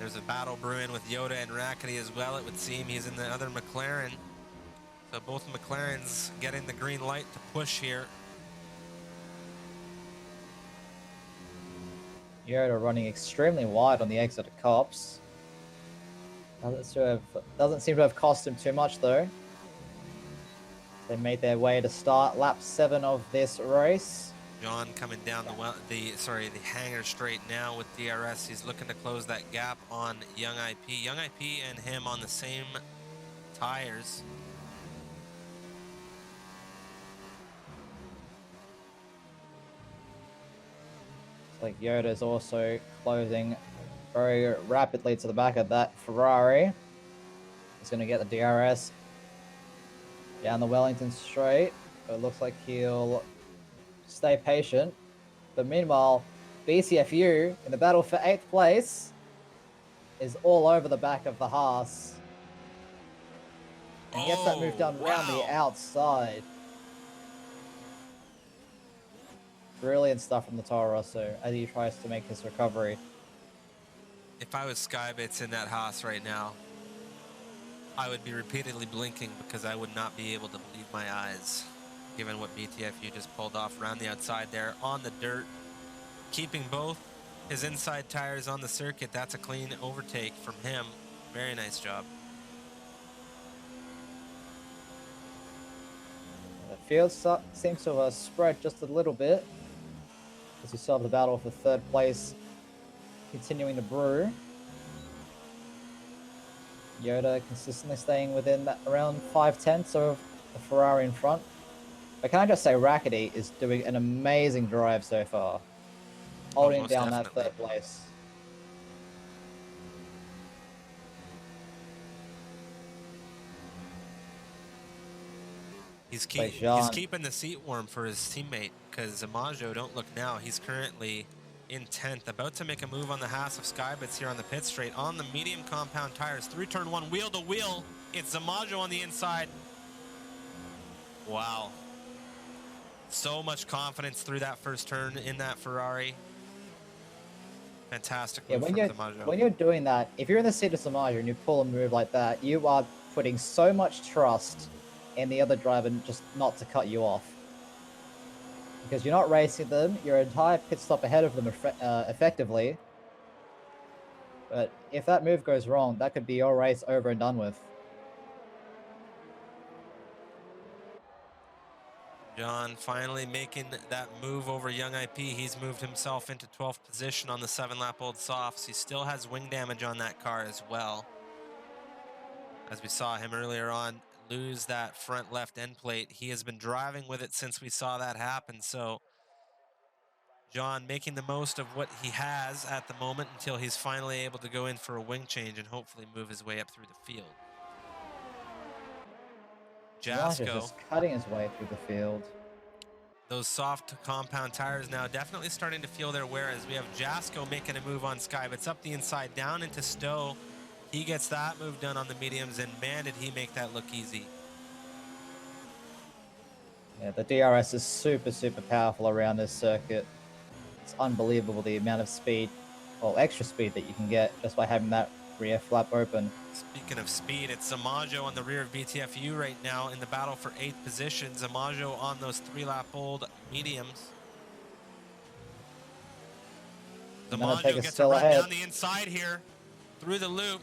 There's a battle brewing with Yoda and Rackety as well. It would seem he's in the other McLaren. So both McLarens getting the green light to push here. Yoda running extremely wide on the exit of Cops. Doesn't seem to have cost him too much though. They made their way to start lap 7 of this race. John coming down the hangar straight now with DRS. He's looking to close that gap on Young IP. Young IP and him on the same tires. Like Yoda's also closing very rapidly to the back of that Ferrari. He's going to get the DRS down the Wellington straight. But it looks like he'll stay patient. But meanwhile, BCFU in the battle for 8th place is all over the back of the Haas. And gets that move done around the outside. Brilliant stuff from the Toro Rosso as he tries to make his recovery. If I was Skybits in that Haas right now, I would be repeatedly blinking because I would not be able to believe my eyes, given what BTFU just pulled off around the outside there on the dirt, keeping both his inside tires on the circuit. That's a clean overtake from him. Very nice job. The field seems to have spread just a little bit, as we still have the battle for 3rd place continuing to brew. Yoda consistently staying within that around 5/10 of the Ferrari in front. But can I just say, Rackety is doing an amazing drive so far, holding down definitely. that 3rd place. He's keeping the seat warm for his teammate, because Zamajo, don't look now, he's currently in 10th, about to make a move on the Haas of Skybits here on the pit straight, on the medium compound tires, through turn 1, wheel to wheel. It's Zamajo on the inside. Wow. So much confidence through that first turn in that Ferrari. Fantastic move from Zamajo. When you're doing that, if you're in the seat of Zamajo and you pull a move like that, you are putting so much trust in the other driver just not to cut you off. Because you're not racing them, your entire pit stop ahead of them effectively. But if that move goes wrong, that could be your race over and done with. John finally making that move over Young IP. He's moved himself into 12th position on the 7-lap-old softs. He still has wing damage on that car as well, as we saw him earlier on lose that front left end plate. He has been driving with it since we saw that happen. So John making the most of what he has at the moment until he's finally able to go in for a wing change and hopefully move his way up through the field. Elijah's Jasko, just cutting his way through the field. those soft compound tires now definitely starting to feel their wear as we have Jasko making a move on Sky. It's up the inside, down into Stowe. He gets that move done on the mediums, and man, did he make that look easy. Yeah, the DRS is super, super powerful around this circuit. It's unbelievable the amount of speed, well, extra speed that you can get just by having that rear flap open. Speaking of speed, it's Zamajo on the rear of BTFU right now in the battle for 8th position. Zamajo on those 3-lap-old mediums. Zamajo gets a run down the inside here, through the loop,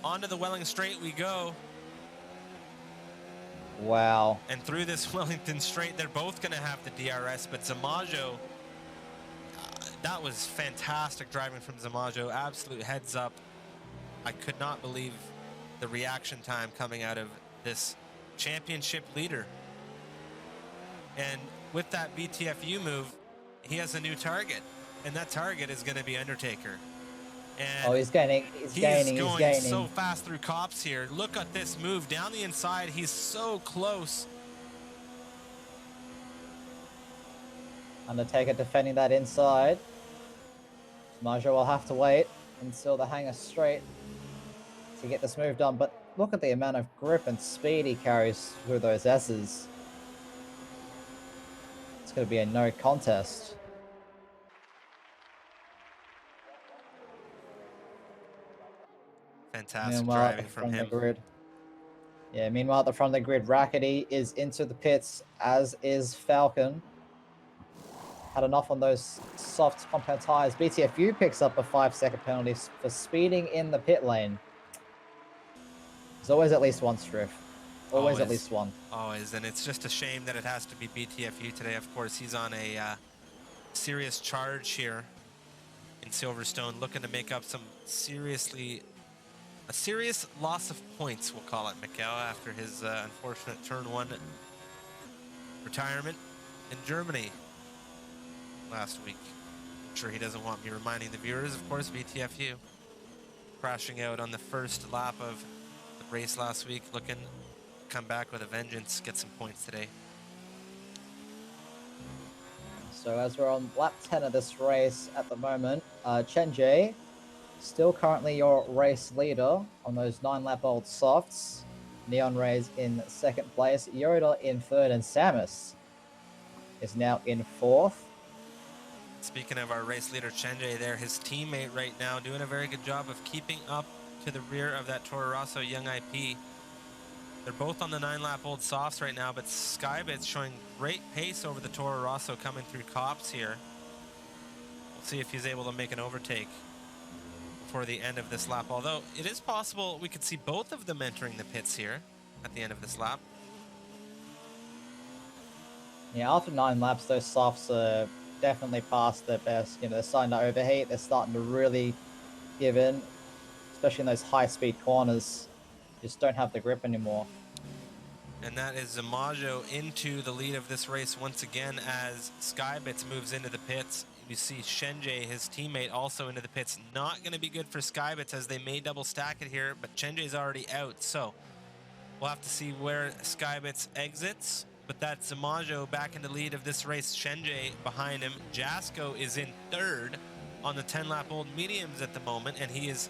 onto the Welling Straight we go. Wow. And through this Wellington Straight, they're both going to have the DRS, but Zamajo, that was fantastic driving from Zamajo. Absolute heads up. I could not believe the reaction time coming out of this championship leader. And with that BTFU move, he has a new target, and that target is going to be Undertaker. And he's gaining. He's gaining so fast through cops here. Look at this move down the inside. He's so close. Undertaker defending that inside. Zamajo will have to wait until the hangar straight to get this move done, but look at the amount of grip and speed he carries through those S's. It's going to be a no contest. Fantastic driving from him. The grid. Yeah, meanwhile at the front of the grid, Rackety is into the pits, as is Falcon. Had enough on those soft compound tires. BTFU picks up a 5-second penalty for speeding in the pit lane. There's always at least one striff. Always at least one. Always, and it's just a shame that it has to be BTFU today. Of course, he's on a serious charge here in Silverstone, looking to make up a serious loss of points, we'll call it, Mikhail, after his unfortunate Turn 1 retirement in Germany last week. I'm sure he doesn't want me reminding the viewers, of course, BTFU crashing out on the first lap of the race last week, looking to come back with a vengeance, get some points today. So as we're on lap 10 of this race at the moment, Chen Jie, still currently your race leader on those 9-lap-old softs. Neon Rays in 2nd place, Yoda in 3rd, and Samus is now in 4th. Speaking of our race leader, Chen Jie there, his teammate right now doing a very good job of keeping up to the rear of that Toro Rosso Young IP. They're both on the 9-lap-old softs right now, but Skybit's showing great pace over the Toro Rosso coming through cops here. We'll see if he's able to make an overtake before the end of this lap, although it is possible we could see both of them entering the pits here at the end of this lap. Yeah, after 9 laps, those softs are definitely past their best. You know, they're starting to overheat. They're starting to really give in, especially in those high-speed corners. Just don't have the grip anymore. And that is Zamajo into the lead of this race once again as Skybits moves into the pits. You see Shenjie, his teammate, also into the pits. Not going to be good for Skybits as they may double stack it here, but Shenjie's already out. So we'll have to see where Skybits exits. But that's Zamajo back in the lead of this race. Shenjie behind him. Jasko is in 3rd on the 10-lap-old mediums at the moment, and he is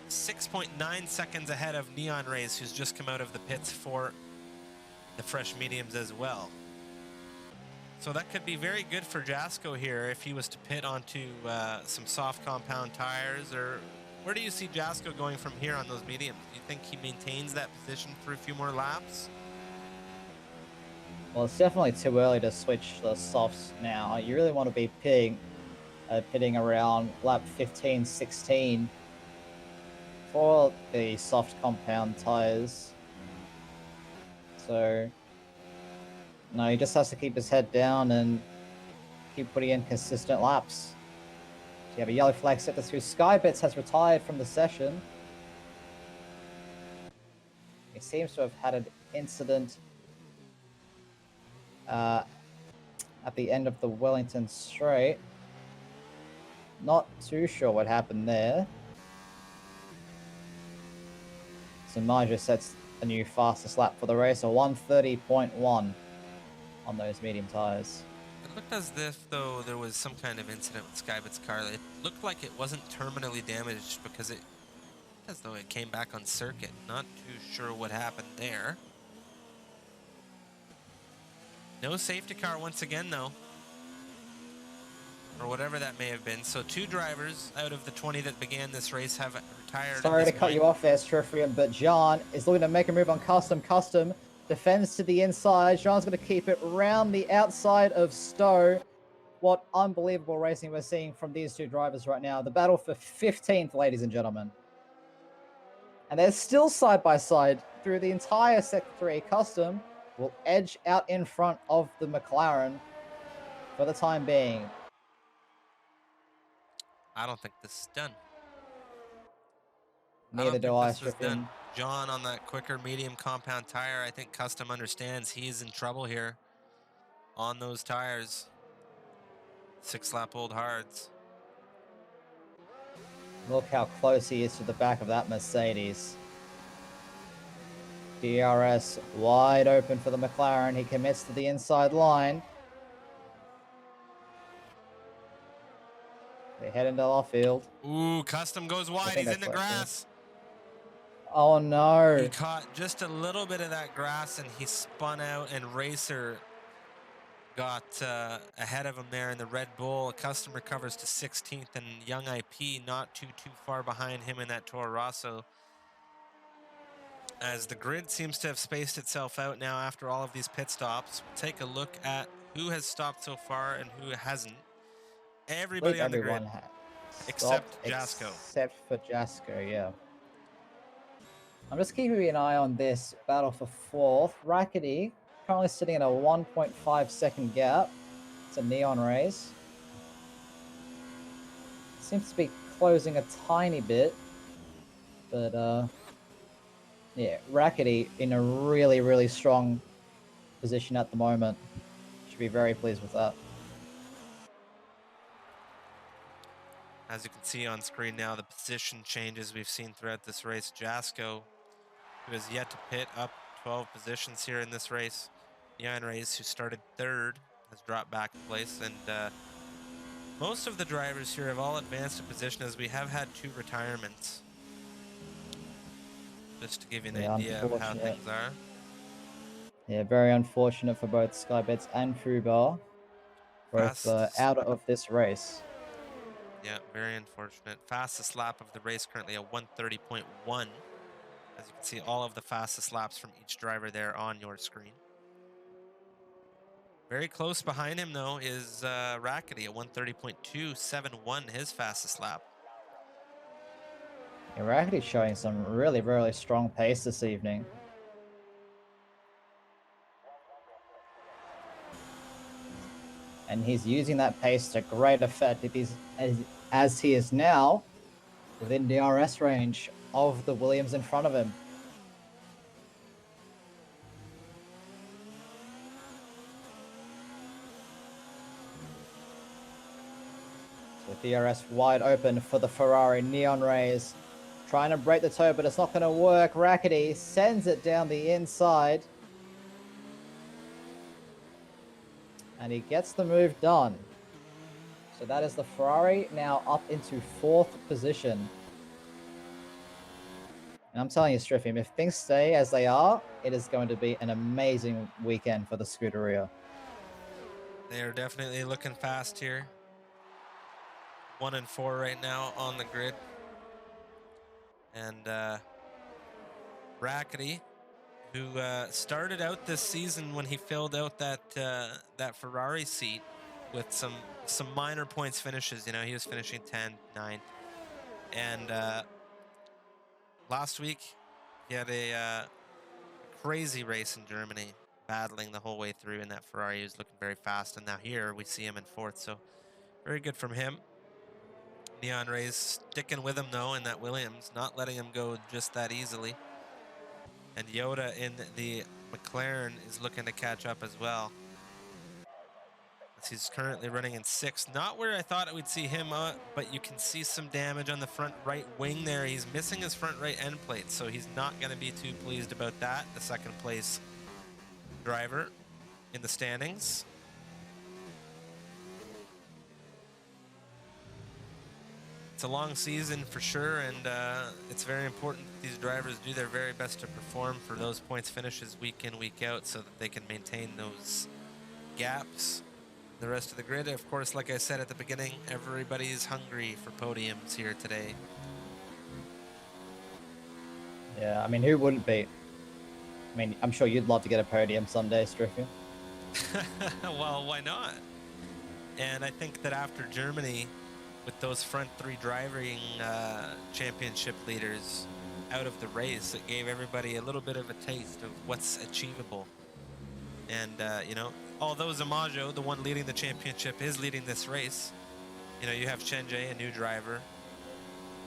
6.9 seconds ahead of Neon Rays, who's just come out of the pits for the fresh mediums as well. So that could be very good for Jasko here if he was to pit onto some soft compound tires. Or where do you see Jasko going from here on those mediums? Do you think he maintains that position for a few more laps? Well, it's definitely too early to switch the softs now. You really want to be pitting around lap 15, 16 for the soft compound tires. So, no, he just has to keep his head down and keep putting in consistent laps. So you have a yellow flag set through. Skybits has retired from the session. He seems to have had incident at the end of the Wellington Straight. Not too sure what happened there. So Maja sets a new fastest lap for the race, a 1:30.1 on those medium tires. It looked as if, though, there was some kind of incident with Skybit's car. It looked like it wasn't terminally damaged because it looked as though it came back on circuit. Not too sure what happened there. No safety car once again, though. Or whatever that may have been. So 2 drivers out of the 20 that began this race have retired. Sorry to cut you off there, Strifium, but John is looking to make a move on Custom. Custom defends to the inside. John's going to keep it round the outside of Stowe. What unbelievable racing we're seeing from these 2 drivers right now. The battle for 15th, ladies and gentlemen. And they're still side by side through the entire Sector 3. Custom will edge out in front of the McLaren for the time being. I don't think this is done. Neither do I, Strifium. John on that quicker medium compound tire. I think Custom understands he's in trouble here on those tires. 6-lap-old hards. Look how close he is to the back of that Mercedes. DRS wide open for the McLaren. He commits to the inside line. They head into off field. Ooh, Custom goes wide. He's in the grass. Oh no. He caught just a little bit of that grass and he spun out, and Racer got ahead of him there in the Red Bull. Custom recovers to 16th, and Young IP not too far behind him in that Toro Rosso. As the grid seems to have spaced itself out now after all of these pit stops, we'll take a look at who has stopped so far and who hasn't. Everybody on the grid, except Jasko. Except for Jasko, yeah. I'm just keeping an eye on this battle for 4th. Rackety currently sitting at a 1.5 second gap. It's a neon race. Seems to be closing a tiny bit. But, yeah, Rackety in a really strong position at the moment. Should be very pleased with that. As you can see on screen now, the position changes we've seen throughout this race. Jasko, who has yet to pit, up 12 positions here in this race. Neon Rays, who started 3rd, has dropped back a place. And most of the drivers here have all advanced a position, as we have had 2 retirements. Just to give you an idea of how things are. Yeah, very unfortunate for both Skybets and Fubar. Both out of this race. Yeah, very unfortunate. Fastest lap of the race currently at 1:30.1. As you can see, all of the fastest laps from each driver there on your screen. Very close behind him, though, is Rackety at 1:30.271, his fastest lap. Yeah, Rackety's showing some really strong pace this evening. And he's using that pace to great effect if he's, as he is now within DRS range of the Williams in front of him. So DRS wide open for the Ferrari. Neon Rays trying to break the toe, but it's not going to work. Rackety sends it down the inside. And he gets the move done. So that is the Ferrari now up into 4th position. And I'm telling you, Strifium, if things stay as they are, it is going to be an amazing weekend for the Scuderia. They are definitely looking fast here. 1 and 4 right now on the grid. And Rackety, who started out this season when he filled out that Ferrari seat with some minor points finishes. You know, he was finishing 10th, 9th. And last week, he had a crazy race in Germany, battling the whole way through in that Ferrari. He was looking very fast, and now here we see him in 4th, so very good from him. Neon Rays sticking with him, though, in that Williams, not letting him go just that easily. And Yoda in the McLaren is looking to catch up as well. He's currently running in 6th. Not where I thought we'd see him, but you can see some damage on the front right wing there. He's missing his front right end plate, so he's not going to be too pleased about that. The second place driver in the standings. It's a long season for sure, and it's very important that these drivers do their very best to perform for those points finishes week in, week out, so that they can maintain those gaps. The rest of the grid, of course, like I said at the beginning, everybody's hungry for podiums here today. Yeah, I mean, who wouldn't be? I mean, I'm sure you'd love to get a podium someday, Striffy. Well, why not? And I think that after Germany, with those front 3 driving championship leaders out of the race, it gave everybody a little bit of a taste of what's achievable. And, you know, although Zamajo, the one leading the championship, is leading this race, you know, you have Chenjay, a new driver,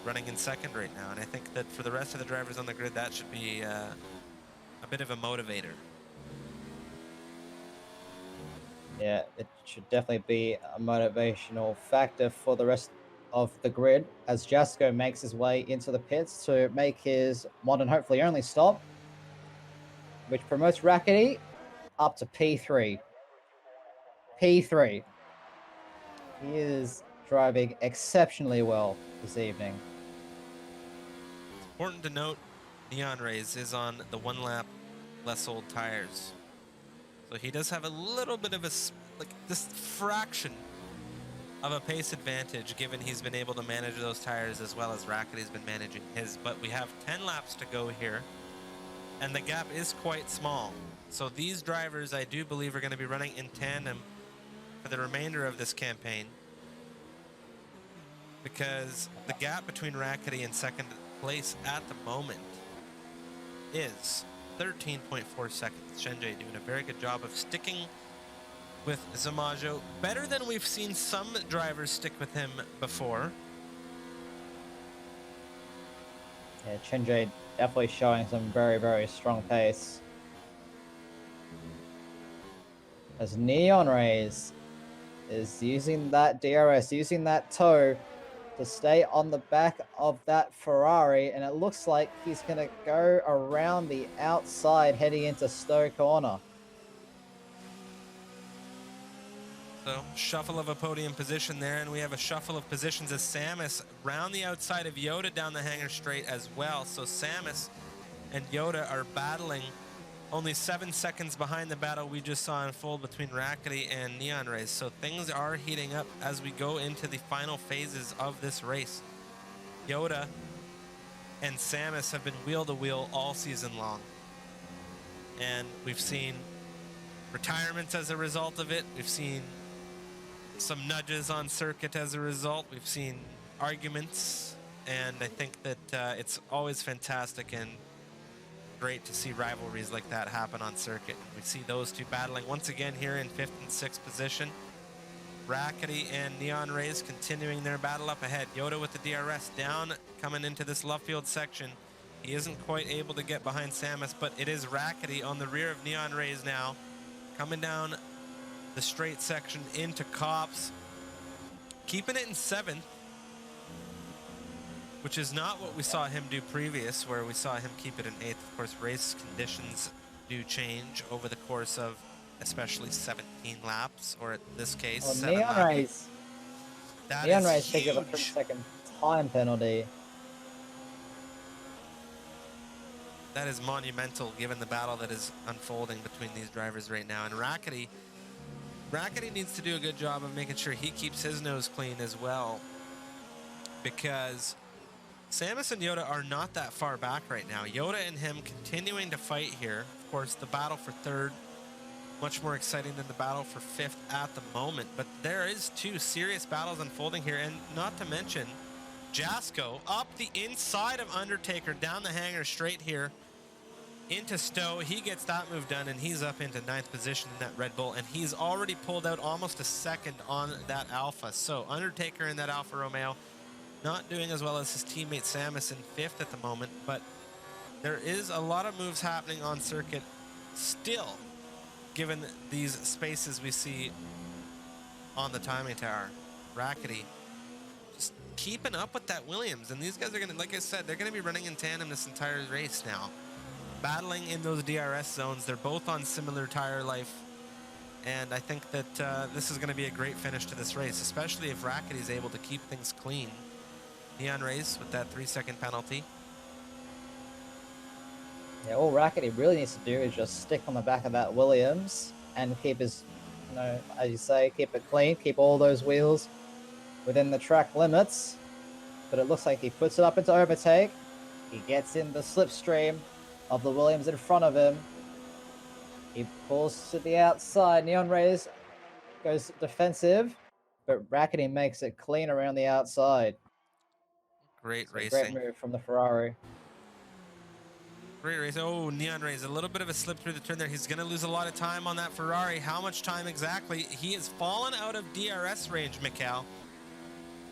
running in 2nd right now. And I think that for the rest of the drivers on the grid, that should be a bit of a motivator. Yeah, it should definitely be a motivational factor for the rest of the grid as Jasko makes his way into the pits to make his one and hopefully only stop, which promotes Rackety up to P3. P3. He is driving exceptionally well this evening. Important to note, Neon Rays is on the 1 lap less old tires. So he does have a little bit of a, like, this fraction of a pace advantage, given he's been able to manage those tires as well as Rackety's been managing his. But we have 10 laps to go here, and the gap is quite small. So these drivers, I do believe, are going to be running in tandem for the remainder of this campaign, because the gap between Rackety and 2nd place at the moment is 13.4 seconds. Chenjay doing a very good job of sticking with Zamajo, better than we've seen some drivers stick with him before. Yeah, Chenjay definitely showing some very, very strong pace. As Neon Rays is using that DRS, using that toe to stay on the back of that Ferrari, and it looks like he's going to go around the outside heading into Stowe Corner. So, shuffle of a podium position there, and we have a shuffle of positions as Samus round the outside of Yoda down the hangar straight as well. So Samus and Yoda are battling, only 7 seconds behind the battle we just saw unfold between Rackety and Neon Rays. So things are heating up as we go into the final phases of this race. Yoda and Samus have been wheel to wheel all season long, and we've seen retirements as a result of it. We've seen some nudges on circuit as a result. We've seen arguments, and I think that it's always fantastic and great to see rivalries like that happen on circuit. We see those two battling once again here in 5th and 6th position. Rackety and Neon Rays continuing their battle up ahead. Yoda with the DRS down, coming into this left field section. He isn't quite able to get behind Samus, but it is Rackety on the rear of Neon Rays now, coming down the straight section into Cops, keeping it in 7th, which is not what we saw him do previous, where we saw him keep it in 8th. Of course, race conditions do change over the course of especially 17 laps, or in this case, 7 Neon laps. Rays. That Neon is Rays take a huge. 3-second time penalty. That is monumental, given the battle that is unfolding between these drivers right now. And Rackety needs to do a good job of making sure he keeps his nose clean as well, because Samus and Yoda are not that far back right now. Yoda and him continuing to fight here. Of course, the battle for 3rd, much more exciting than the battle for 5th at the moment. But there is 2 serious battles unfolding here, and not to mention Jasko up the inside of Undertaker down the hangar straight here into Stowe. He gets that move done, and he's up into 9th position in that Red Bull, and he's already pulled out almost a second on that Alpha. So Undertaker in that Alfa Romeo not doing as well as his teammate Samus in 5th at the moment, but there is a lot of moves happening on circuit still, given these spaces we see on the timing tower. Rackety just keeping up with that Williams, and these guys are going to, like I said, they're going to be running in tandem this entire race now. Battling in those DRS zones. They're both on similar tire life, and I think that this is going to be a great finish to this race, especially if Rackety is able to keep things clean. Neon Race with that 3-second penalty. Yeah, all Rackety really needs to do is just stick on the back of that Williams and keep his, as you say, keep it clean, keep all those wheels within the track limits. But it looks like he puts it up into overtake. He gets in the slipstream of the Williams in front of him. He pulls to the outside. Neon Rays goes defensive, but Rackety makes it clean around the outside. Great racing. Great move from the Ferrari. Great race. Oh, Neon Rays, a little bit of a slip through the turn there. He's going to lose a lot of time on that Ferrari. How much time exactly? He has fallen out of DRS range, Mikal.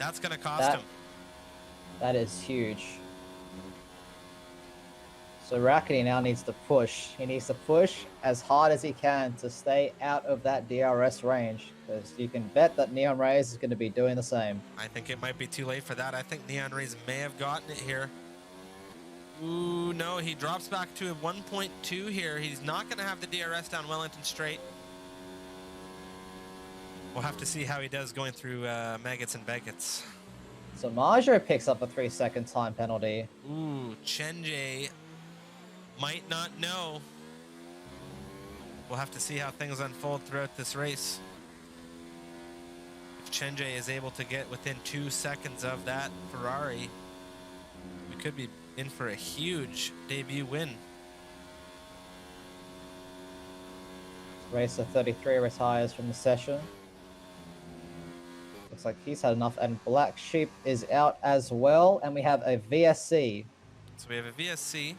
That's going to cost him. That is huge. So Rackety now needs to push. He needs to push as hard as he can to stay out of that DRS range, because you can bet that Neon Rays is going to be doing the same. I think it might be too late for that. I think Neon Rays may have gotten it here. Ooh, no, he drops back to a 1.2 here. He's not going to have the DRS down Wellington Straight. We'll have to see how he does going through Maggots and Beggots. So Marjo picks up a 3-second time penalty. Ooh, Chenjay might not know. We'll have to see how things unfold throughout this race. If Chenjay is able to get within 2 seconds of that Ferrari, we could be in for a huge debut win. Racer 33 retires from the session. Looks like he's had enough, and Black Sheep is out as well, and we have a VSC. So we have a VSC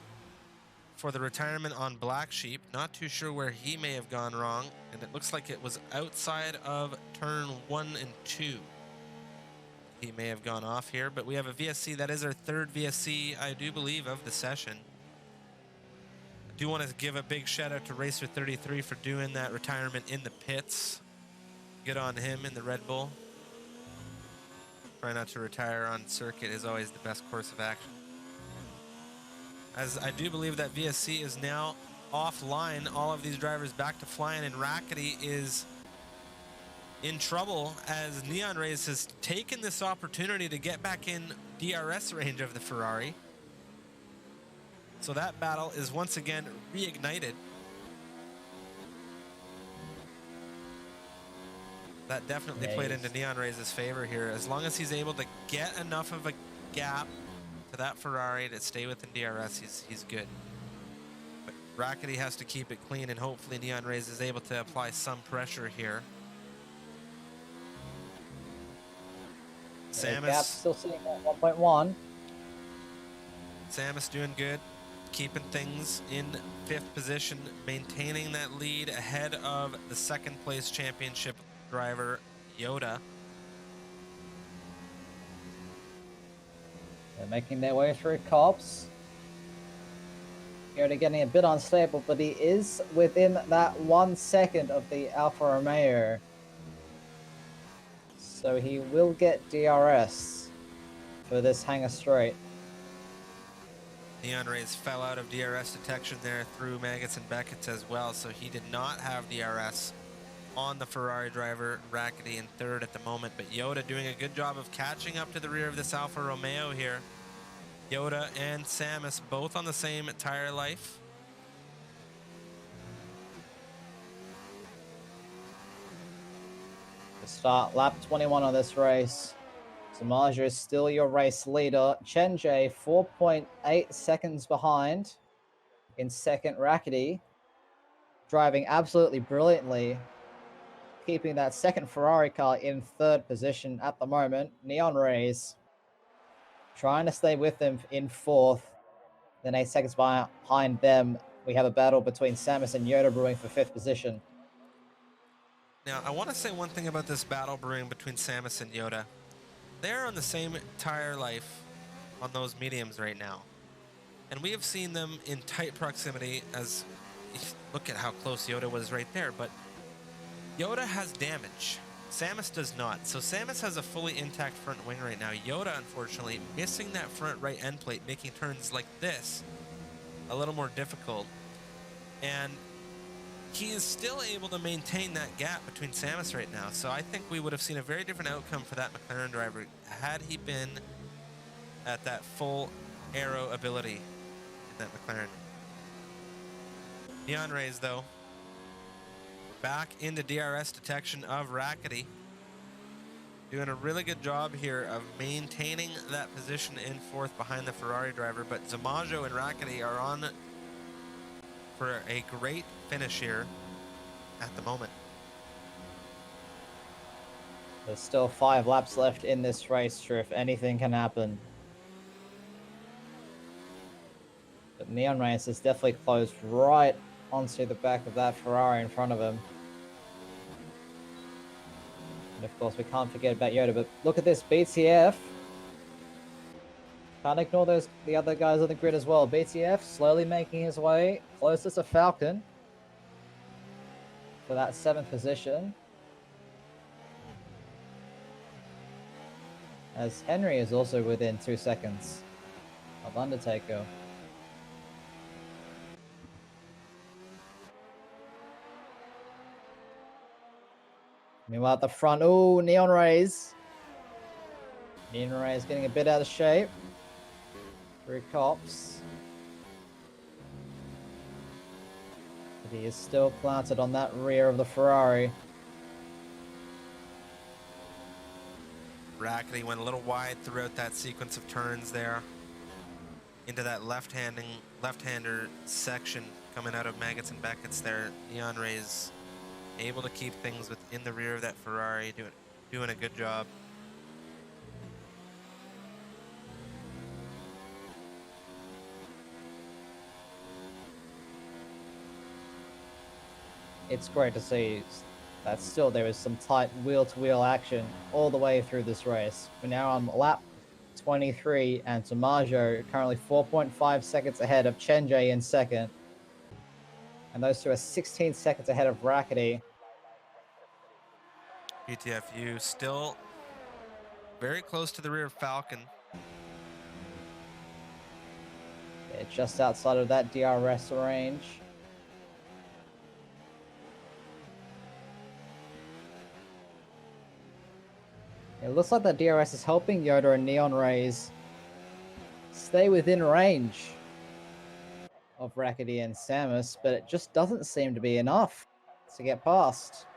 for the retirement on Black Sheep. Not too sure where he may have gone wrong, and it looks like it was outside of turn 1 and 2. He may have gone off here, but we have a VSC. That is our third VSC, I do believe, of the session. I do want to give a big shout out to Racer 33 for doing that retirement in the pits. Good on him in the Red Bull. Try not to retire on circuit is always the best course of action. As I do believe that VSC is now offline, all of these drivers back to flying, and Rackety is in trouble as Neon Rays has taken this opportunity to get back in DRS range of the Ferrari. So that battle is once again reignited. That definitely played into Neon Rays' favor here. As long as he's able to get enough of a gap to that Ferrari to stay within DRS, he's good. But Rackety has to keep it clean, and hopefully Neon Rays is able to apply some pressure here. Samus still sitting at 1.1. Samus doing good, keeping things in 5th position, maintaining that lead ahead of the 2nd place championship driver Yoda. They're making their way through cops. Yoda getting a bit unstable, but he is within that 1 second of the Alfa Romeo. So he will get DRS for this hangar straight. Neon Rays fell out of DRS detection there through Maggots and Beckett's as well, so he did not have DRS on the Ferrari driver. Rackety in 3rd at the moment, but Yoda doing a good job of catching up to the rear of this Alfa Romeo here. Yoda and Samus both on the same tire life. To start lap 21 of this race, Samaja is still your race leader. Chenjay 4.8 seconds behind. In 2nd, Rackety driving absolutely brilliantly, keeping that 2nd Ferrari car in 3rd position at the moment. Neon Rays trying to stay with them in 4th. Then 8 seconds behind them, we have a battle between Samus and Yoda brewing for 5th position. Now, I want to say one thing about this battle brewing between Samus and Yoda. They're on the same tire life on those mediums right now. And we have seen them in tight proximity as look at how close Yoda was right there, but Yoda has damage. Samus does not. So Samus has a fully intact front wing right now. Yoda, unfortunately, missing that front right end plate, making turns like this a little more difficult. And he is still able to maintain that gap between Samus right now. So I think we would have seen a very different outcome for that McLaren driver had he been at that full aero ability in that McLaren. Neon Rays, though, back into DRS detection of Rackety. Doing a really good job here of maintaining that position in fourth behind the Ferrari driver, but Zamajo and Rackety are on for a great finish here at the moment. There's still 5 laps left in this race, Striff. Anything can happen. But Neon Race is definitely closed right onto the back of that Ferrari in front of him. And of course, we can't forget about Yoda, but look at this, BTF. Can't ignore the other guys on the grid as well. BTF slowly making his way closest to Falcon for that 7th position. As Henry is also within 2 seconds of Undertaker. Meanwhile at the front, oh, Neon Rays. Neon Rays getting a bit out of shape. 3 cops. But he is still planted on that rear of the Ferrari. Rackety went a little wide throughout that sequence of turns there into that left-hander section coming out of Maggots and Beckett's there. Neon Rays able to keep things within the rear of that Ferrari, doing a good job. It's great to see that still there is some tight wheel-to-wheel action all the way through this race. We're now on lap 23, and Tomajo currently 4.5 seconds ahead of Chenjay in second. And those two are 16 seconds ahead of Rackety. BTFU still very close to the rear of Falcon. Yeah, just outside of that DRS range. It looks like that DRS is helping Yoda and Neon Rays stay within range of Rackety and Samus, but it just doesn't seem to be enough to get past.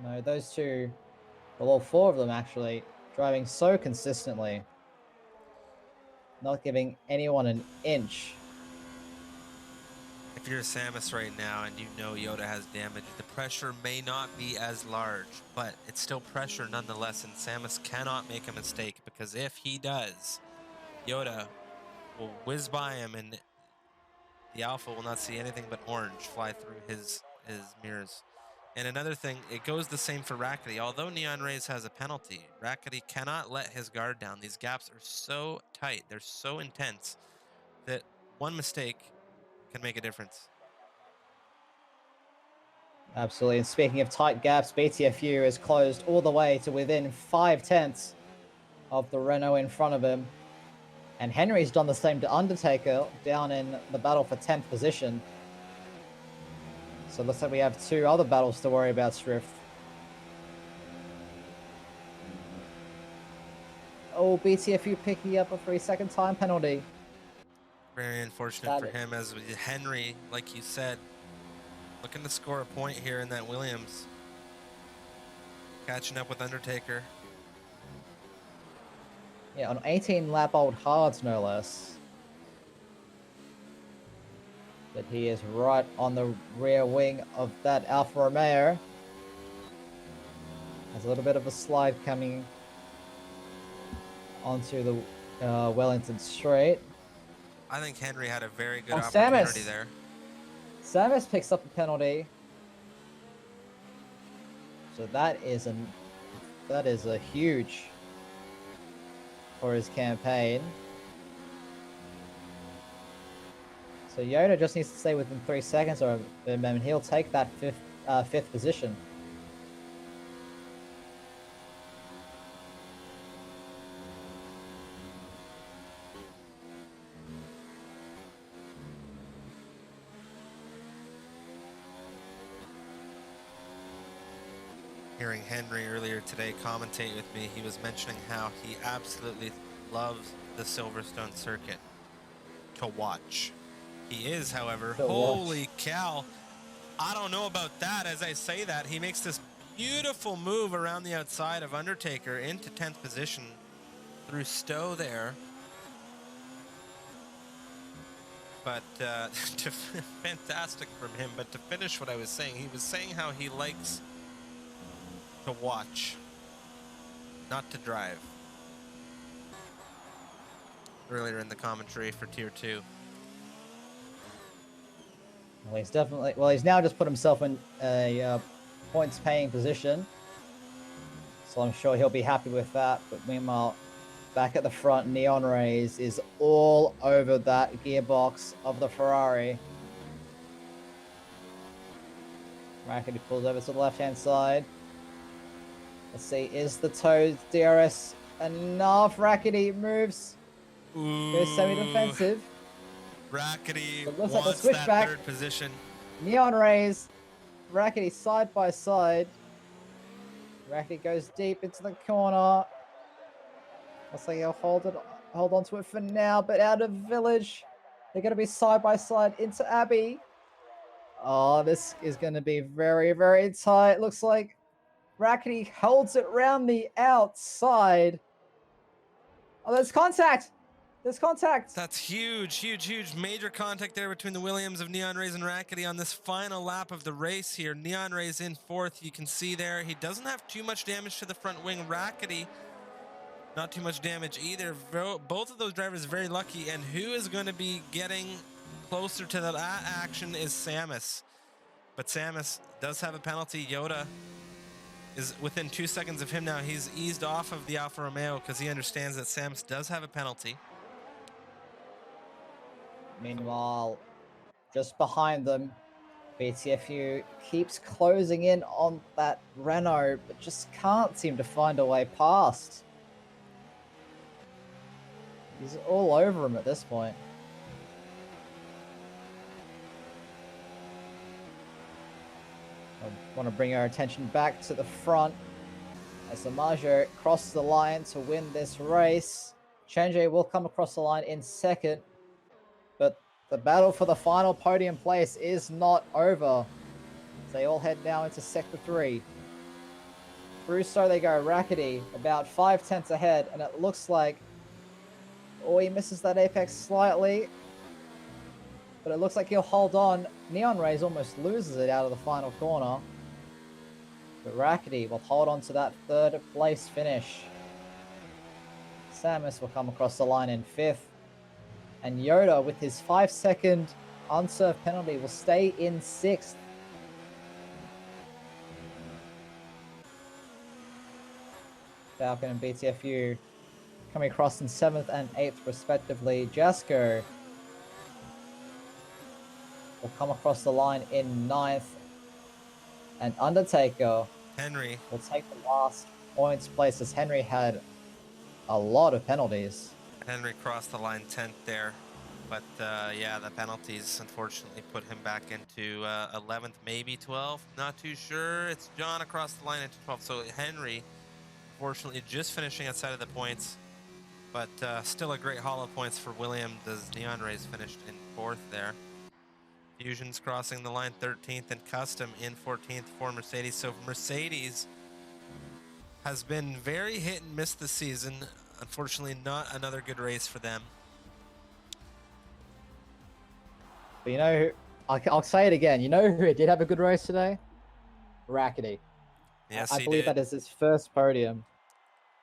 No, those two, well, all 4 of them actually, driving so consistently, not giving anyone an inch. If you're Samus right now and you know Yoda has damage, the pressure may not be as large, but it's still pressure nonetheless, and Samus cannot make a mistake, because if he does, Yoda will whiz by him and the Alpha will not see anything but orange fly through his mirrors. And another thing, it goes the same for Rackety. Although Neon Rays has a penalty, Rackety cannot let his guard down. These gaps are so tight, they're so intense, that one mistake can make a difference. Absolutely. And speaking of tight gaps, BTFU is closed all the way to within 5/10 of the Renault in front of him. And Henry's done the same to Undertaker down in the battle for 10th position. So it looks like we have 2 other battles to worry about, Strift. Oh, BTFU picking up a 3-second time penalty. Very unfortunate for him, as Henry, like you said, looking to score a point here in that Williams. Catching up with Undertaker. Yeah, on 18-lap-old hards, no less. But he is right on the rear wing of that Alfa Romeo. There's a little bit of a slide coming onto the Wellington Straight. I think Henry had a very good opportunity Samus. there. Samus picks up a penalty. So that is a huge for his campaign. So Yoda just needs to stay within 3 seconds, or and he'll take that fifth position. Hearing Henry earlier today commentate with me, he was mentioning how he absolutely loves the Silverstone circuit to watch. He is, however, holy cow, I don't know about that. As I say that, he makes this beautiful move around the outside of Undertaker into 10th position through Stowe there. But fantastic from him. But to finish what I was saying, he was saying how he likes to watch, not to drive, earlier in the commentary for Tier 2. Well, he's definitely... Well, he's now just put himself in a points-paying position. So I'm sure he'll be happy with that. But meanwhile, back at the front, Neon Rays is all over that gearbox of the Ferrari. Rackety pulls over to the left-hand side. Let's see, is the Toad DRS enough? Rackety moves. Goes semi-defensive. Rackety Looks wants like the that switchback. third position. Neon Rays, Rackety side by side. Rackety goes deep into the corner. Looks like he'll hold on to it for now, but out of Village. They're going to be side by side into Abbey. Oh, this is going to be very, very tight. Looks like Rackety holds it round the outside. Oh, there's contact. There's contact. That's huge, huge, huge. Major contact there between the Williams of Neon Rays and Rackety on this final lap of the race here. Neon Rays in 4th. You can see there, he doesn't have too much damage to the front wing. Rackety, not too much damage either. Both of those drivers very lucky. And who is going to be getting closer to that action is Samus. But Samus does have a penalty. Yoda is within 2 seconds of him now. He's eased off of the Alfa Romeo because he understands that Samus does have a penalty. Meanwhile, just behind them, BTFU keeps closing in on that Renault, but just can't seem to find a way past. He's all over him at this point. I want to bring our attention back to the front as Amajo crosses the line to win this race. Chenje will come across the line in 2nd, but the battle for the final podium place is not over. They all head now into Sector 3. Through so they go. Rackety about 5/10 ahead, and it looks like, oh, he misses that apex slightly, but it looks like he'll hold on. Neon Rays almost loses it out of the final corner, but Rackety will hold on to that 3rd place finish. Samus will come across the line in 5th, and Yoda, with his 5-second unserved penalty, will stay in 6th. Falcon and BTFU coming across in 7th and 8th respectively. Jasko will come across the line in 9th, and Undertaker Henry will take the last points place, as Henry had a lot of penalties. Henry crossed the line 10th there, but yeah, the penalties unfortunately put him back into 11th, maybe 12th, not too sure. It's John across the line into 12th, so Henry fortunately just finishing outside of the points, but still a great haul of points for Williams as Neon Rays finished in 4th there. Fusion's crossing the line 13th, and Custom in 14th for Mercedes. So Mercedes has been very hit and miss this season. Unfortunately, not another good race for them. But you know, I'll say it again. You know who did have a good race today? Rackety. Yes, I believe that is his first podium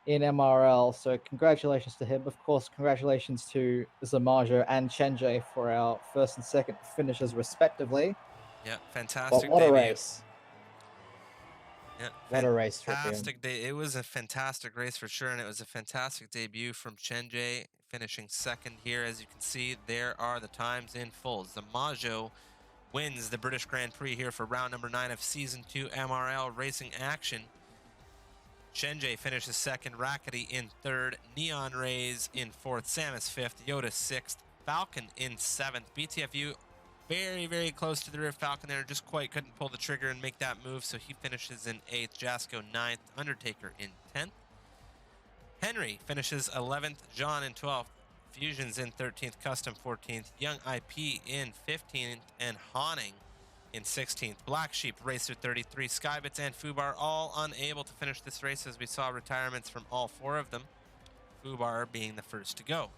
in MRL. So congratulations to him. Of course, congratulations to Zamajo and Chenje for our 1st and 2nd finishes respectively. Yeah, fantastic But what a debut. race. Yeah, What a race, Trippier. fantastic day. It was a fantastic race for sure, and it was a fantastic debut from Chenjay, finishing second here. As you can see, there are the times in full. Zamajo wins the British Grand Prix here for round number 9 of Season 2 MRL Racing Action. Chenjay finishes second, Rackety in third, Neon Rays in fourth, Samus fifth, Yoda sixth, Falcon in seventh. BTFU very, very close to the rear. Falcon there just quite couldn't pull the trigger and make that move, so he finishes in 8th, Jasco 9th, Undertaker in 10th. Henry finishes 11th, John in 12th, Fusions in 13th, Custom 14th, Young IP in 15th, and Hawning in 16th. Black Sheep, Racer 33, Skybits, and Fubar all unable to finish this race, as we saw retirements from all 4 of them, Fubar being the first to go.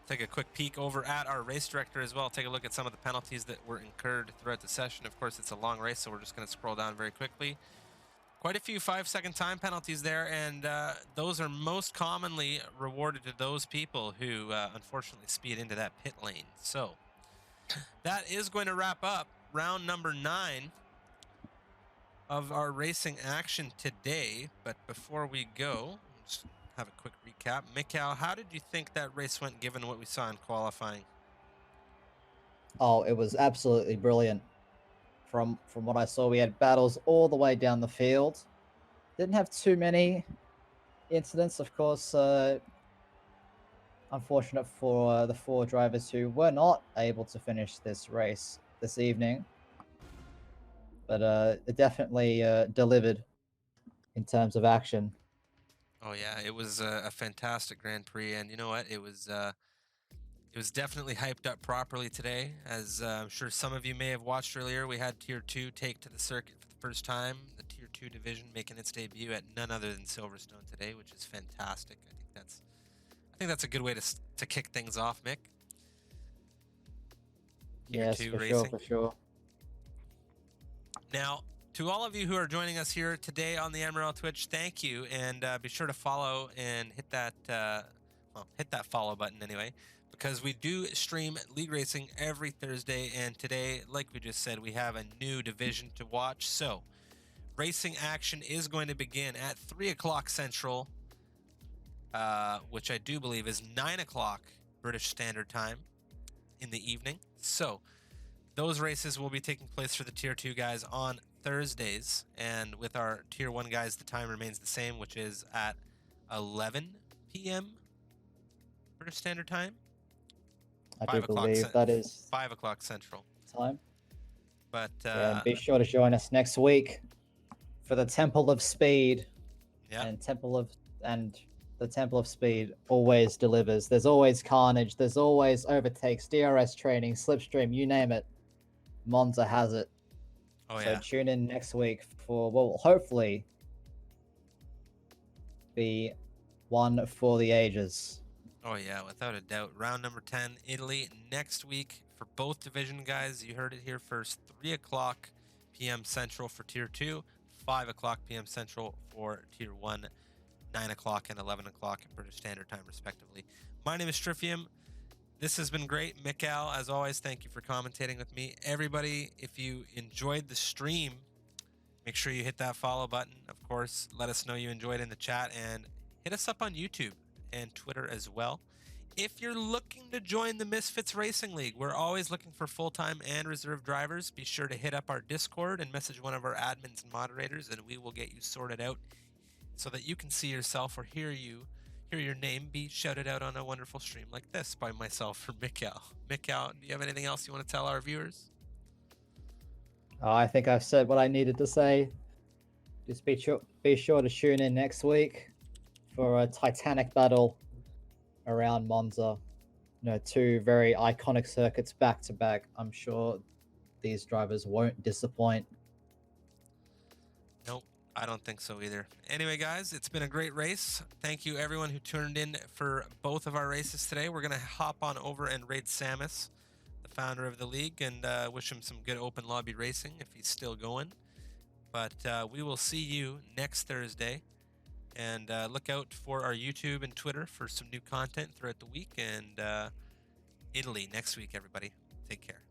Take a quick peek over at our race director as well. Take a look at some of the penalties that were incurred throughout the session. Of course, it's a long race, so we're just going to scroll down very quickly. Quite a few 5-second time penalties there, and those are most commonly rewarded to those people who unfortunately speed into that pit lane. So that is going to wrap up round number 9 of our racing action today. But before we go, just have a quick recap. Mikhail, how did you think that race went given what we saw in qualifying? Oh, it was absolutely brilliant. From what I saw, we had battles all the way down the field. Didn't have too many incidents, of course. Unfortunate for the 4 drivers who were not able to finish this race this evening. But it definitely delivered in terms of action. Oh yeah, it was a fantastic Grand Prix, and you know what? It was definitely hyped up properly today. As I'm sure some of you may have watched earlier, we had Tier 2 take to the circuit for the first time. The Tier 2 division making its debut at none other than Silverstone today, which is fantastic. I think that's a good way to kick things off, Mick. Tier Yes, 2 for racing. sure, for sure. Now, to all of you who are joining us here today on the MRL Twitch, thank you, and be sure to follow and hit that follow button anyway, because we do stream League Racing every Thursday, and today, like we just said, we have a new division to watch. So, racing action is going to begin at 3 o'clock Central, which I do believe is 9 o'clock British Standard Time in the evening. So, those races will be taking place for the Tier 2 guys on Thursdays, and with our Tier 1 guys, the time remains the same, which is at 11 p.m. British Standard Time. I do believe that is 5 o'clock Central time. But yeah, and be sure to join us next week for the Temple of Speed. Yeah. And the Temple of Speed always delivers. There's always carnage. There's always overtakes, DRS training, slipstream, you name it. Monza has it. Oh, so yeah. Tune in next week for what will hopefully be one for the ages. Oh, yeah, without a doubt. Round number 10, Italy, next week for both division guys. You heard it here first. 3 o'clock p.m. Central for Tier 2, 5 o'clock p.m. Central for Tier 1, 9 o'clock and 11 o'clock British Standard Time, respectively. My name is Strifium. This has been great. Mikhail, as always, thank you for commentating with me. Everybody, if you enjoyed the stream, make sure you hit that follow button. Of course, let us know you enjoyed in the chat, and hit us up on YouTube and Twitter as well. If you're looking to join the Misfits Racing League, we're always looking for full-time and reserve drivers. Be sure to hit up our Discord and message one of our admins and moderators, and we will get you sorted out so that you can see yourself or hear your name be shouted out on a wonderful stream like this by myself or Mikhail. Mikhail, do you have anything else you want to tell our viewers? I think I've said what I needed to say. Just be sure to tune in next week for a titanic battle around Monza. 2 very iconic circuits back to back. I'm sure these drivers won't disappoint. Nope, I don't think so either. Anyway, guys, it's been a great race. Thank you everyone who tuned in for both of our races today. We're going to hop on over and raid Samus, the founder of the league, and wish him some good open lobby racing if he's still going. But we will see you next Thursday. And look out for our YouTube and Twitter for some new content throughout the week. And Italy next week, everybody. Take care.